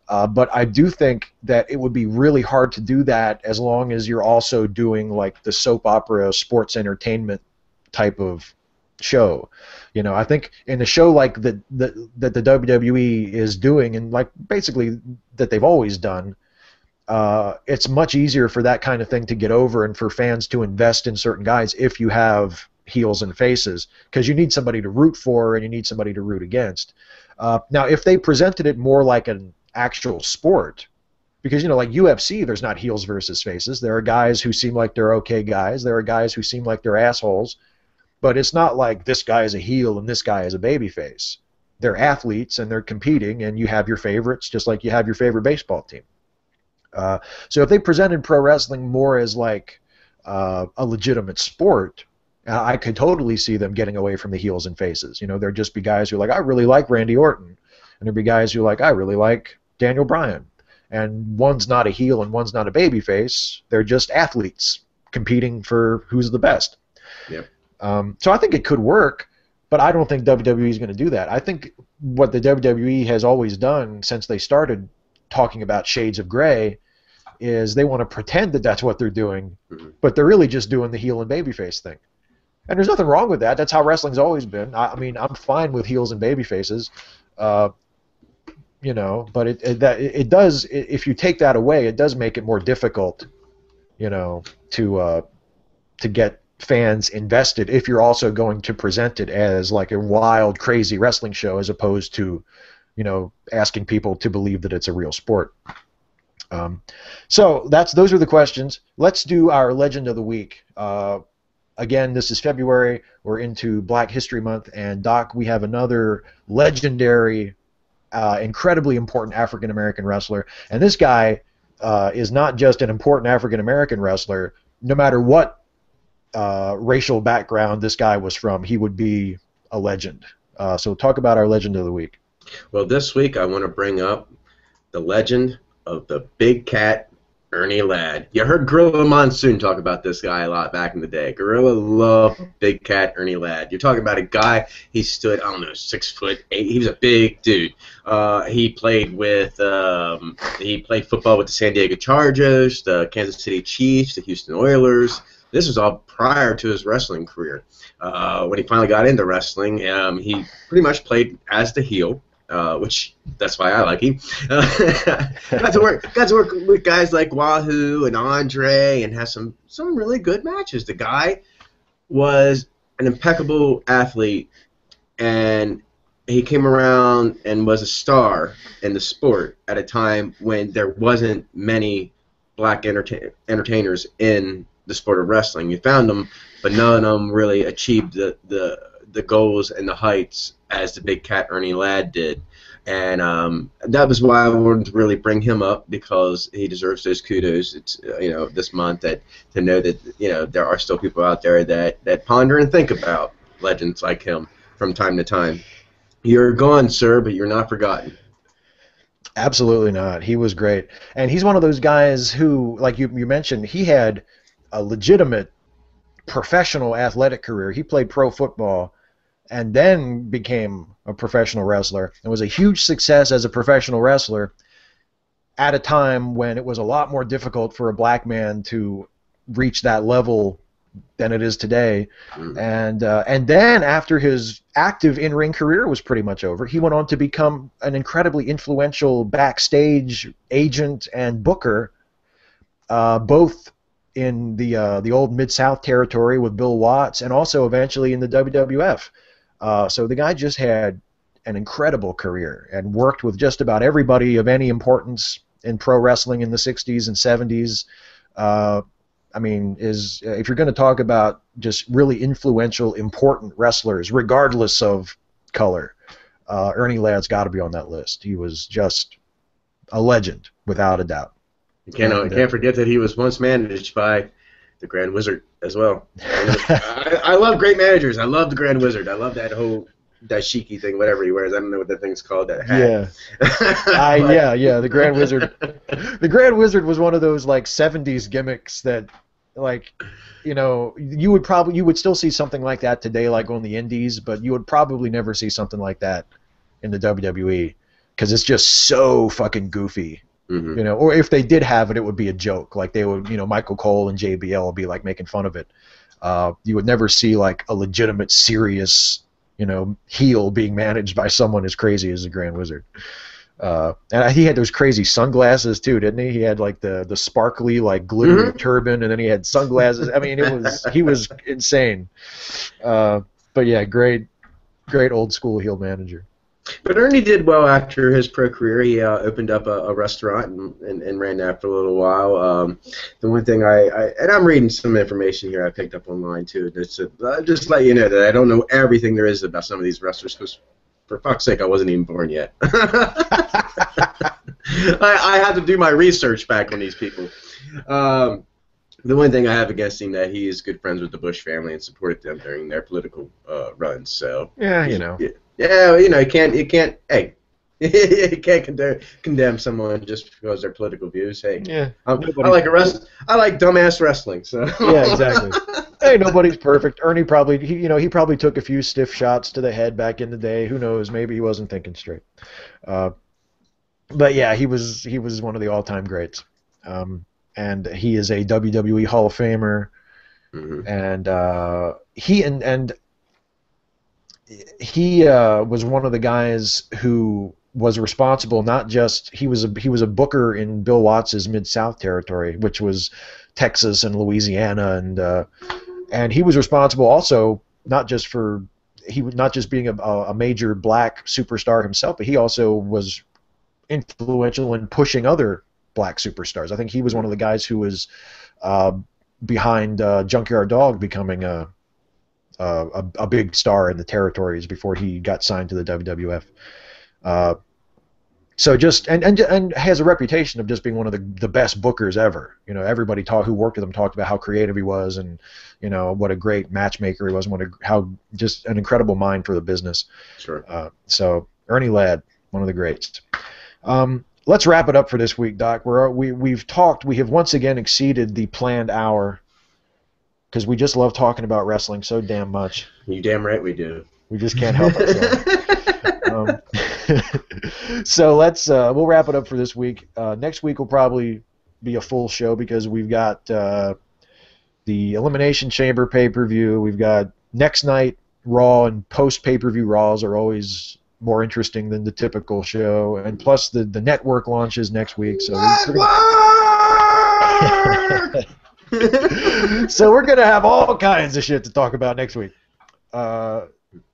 Speaker 1: But I do think that it would be really hard to do that as long as you're also doing like the soap opera sports entertainment type of show. You know, I think in a show like that the WWE is doing, and like basically that they've always done, it's much easier for that kind of thing to get over and for fans to invest in certain guys if you have heels and faces, because you need somebody to root for and you need somebody to root against. Now, if they presented it more like an actual sport, because, you know, like UFC, there's not heels versus faces. There are guys who seem like they're okay guys. There are guys who seem like they're assholes. But it's not like this guy is a heel and this guy is a babyface. They're athletes and they're competing, and you have your favorites just like you have your favorite baseball team. So if they presented pro wrestling more as like a legitimate sport, I could totally see them getting away from the heels and faces. You know, there'd just be guys who are like, I really like Randy Orton. And there'd be guys who are like, I really like Daniel Bryan. And one's not a heel and one's not a babyface. They're just athletes competing for who's the best.
Speaker 2: Yep.
Speaker 1: So I think it could work, but I don't think WWE is going to do that. I think what the WWE has always done since they started talking about shades of gray is they want to pretend that that's what they're doing, but they're really just doing the heel and babyface thing. And there's nothing wrong with that. That's how wrestling's always been. I mean, I'm fine with heels and babyfaces, you know, but it does, if you take that away, it does make it more difficult, you know, to get fans invested if you're also going to present it as like a wild, crazy wrestling show as opposed to, you know, asking people to believe that it's a real sport. So those are the questions. Let's do our Legend of the Week. Again, this is February. We're into Black History Month, and Doc, we have another legendary, incredibly important African American wrestler. And this guy is not just an important African American wrestler. No matter what racial background this guy was from, he would be a legend. So talk about our Legend of the Week.
Speaker 2: Well, this week I want to bring up the legend of the Big Cat, Ernie Ladd. You heard Gorilla Monsoon talk about this guy a lot back in the day. Gorilla loved Big Cat Ernie Ladd. You're talking about a guy, he stood, I don't know, 6'8". He was a big dude. He played football with the San Diego Chargers, the Kansas City Chiefs, the Houston Oilers. This was all prior to his wrestling career. When he finally got into wrestling, he pretty much played as the heel. Which that's why I like him. got to work with guys like Wahoo and Andre, and have some really good matches. The guy was an impeccable athlete, and he came around and was a star in the sport at a time when there wasn't many black entertainers in the sport of wrestling. You found them, but none of them really achieved the goals and the heights as the Big Cat Ernie Ladd did. And that was why I wanted to really bring him up, because he deserves those kudos. It's this month to know that there are still people out there that ponder and think about legends like him from time to time. You're gone, sir, but you're not forgotten.
Speaker 1: Absolutely not. He was great, and he's one of those guys who, like you mentioned, he had a legitimate professional athletic career. He played pro football and then became a professional wrestler and was a huge success as a professional wrestler at a time when it was a lot more difficult for a black man to reach that level than it is today. And then after his active in-ring career was pretty much over, he went on to become an incredibly influential backstage agent and booker, both in the old Mid-South territory with Bill Watts and also eventually in the WWF. So the guy just had an incredible career and worked with just about everybody of any importance in pro wrestling in the 60s and 70s. I mean, if you're going to talk about just really influential, important wrestlers, regardless of color, Ernie Ladd's got to be on that list. He was just a legend, without a doubt.
Speaker 2: You can't forget that he was once managed by the Grand Wizard as well. I love great managers. I love the Grand Wizard. I love that whole dashiki thing, whatever he wears. I don't know what that thing's called. That hat.
Speaker 1: Yeah. The Grand Wizard. The Grand Wizard was one of those like '70s gimmicks that, like, you would still see something like that today, like on the Indies, but you would probably never see something like that in the WWE because it's just so fucking goofy.
Speaker 2: Mm-hmm.
Speaker 1: Or if they did have it, it would be a joke. Like they would, Michael Cole and JBL would be like making fun of it. You would never see like a legitimate, serious, heel being managed by someone as crazy as the Grand Wizard. And he had those crazy sunglasses too, didn't he? He had like the sparkly, like glittery turban, and then he had sunglasses. I mean, he was insane. But yeah, great old school heel manager.
Speaker 2: But Ernie did well after his pro career. He opened up a restaurant and ran that for a little while. The one thing and I'm reading some information here I picked up online too, just to let you know that I don't know everything there is about some of these wrestlers, because for fuck's sake, I wasn't even born yet. I had to do my research back on these people. The one thing I have against him that he is good friends with the Bush family and supported them during their political runs. So
Speaker 1: yeah,
Speaker 2: Yeah, you can't. Hey, you can't condemn someone just because their political views. Hey,
Speaker 1: yeah,
Speaker 2: I like dumbass wrestling. So
Speaker 1: yeah, exactly. Hey, nobody's perfect. Ernie probably he probably took a few stiff shots to the head back in the day. Who knows? Maybe he wasn't thinking straight. But yeah, he was one of the all-time greats. And he is a WWE Hall of Famer.
Speaker 2: Mm-hmm.
Speaker 1: And he was one of the guys who was responsible. Not just he was a booker in Bill Watts's Mid-South territory, which was Texas and Louisiana, and he was responsible also not just being a major black superstar himself, but he also was influential in pushing other black superstars. I think he was one of the guys who was behind Junkyard Dog becoming a big star in the territories before he got signed to the WWF. So just and has a reputation of just being one of the best bookers ever. Everybody who worked with him talked about how creative he was, and what a great matchmaker he was, and how just an incredible mind for the business.
Speaker 2: Sure.
Speaker 1: So Ernie Ladd, one of the greats. Let's wrap it up for this week, Doc. We have once again exceeded the planned hour because we just love talking about wrestling so damn much.
Speaker 2: You damn right we do.
Speaker 1: We just can't help ourselves. So we'll wrap it up for this week. Next week will probably be a full show because we've got the Elimination Chamber pay-per-view. We've got next night Raw, and post pay-per-view Raws are always more interesting than the typical show, and plus the network launches next week. So so we're gonna have all kinds of shit to talk about next week.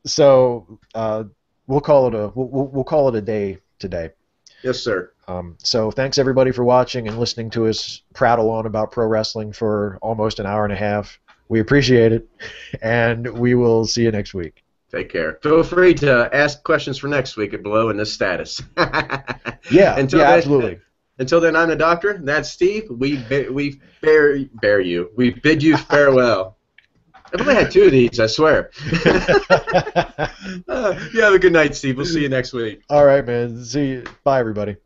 Speaker 1: So we'll call it a day today.
Speaker 2: Yes, sir.
Speaker 1: So thanks everybody for watching and listening to us prattle on about pro wrestling for almost an hour and a half. We appreciate it, and we will see you next week.
Speaker 2: Take care. Feel free to ask questions for next week below in this status.
Speaker 1: Absolutely.
Speaker 2: Until then, I'm the Doctor. That's Steve. We bear you. We bid you farewell. I've only had 2 of these, I swear. You have a good night, Steve. We'll see you next week.
Speaker 1: All right, man. See you. Bye, everybody.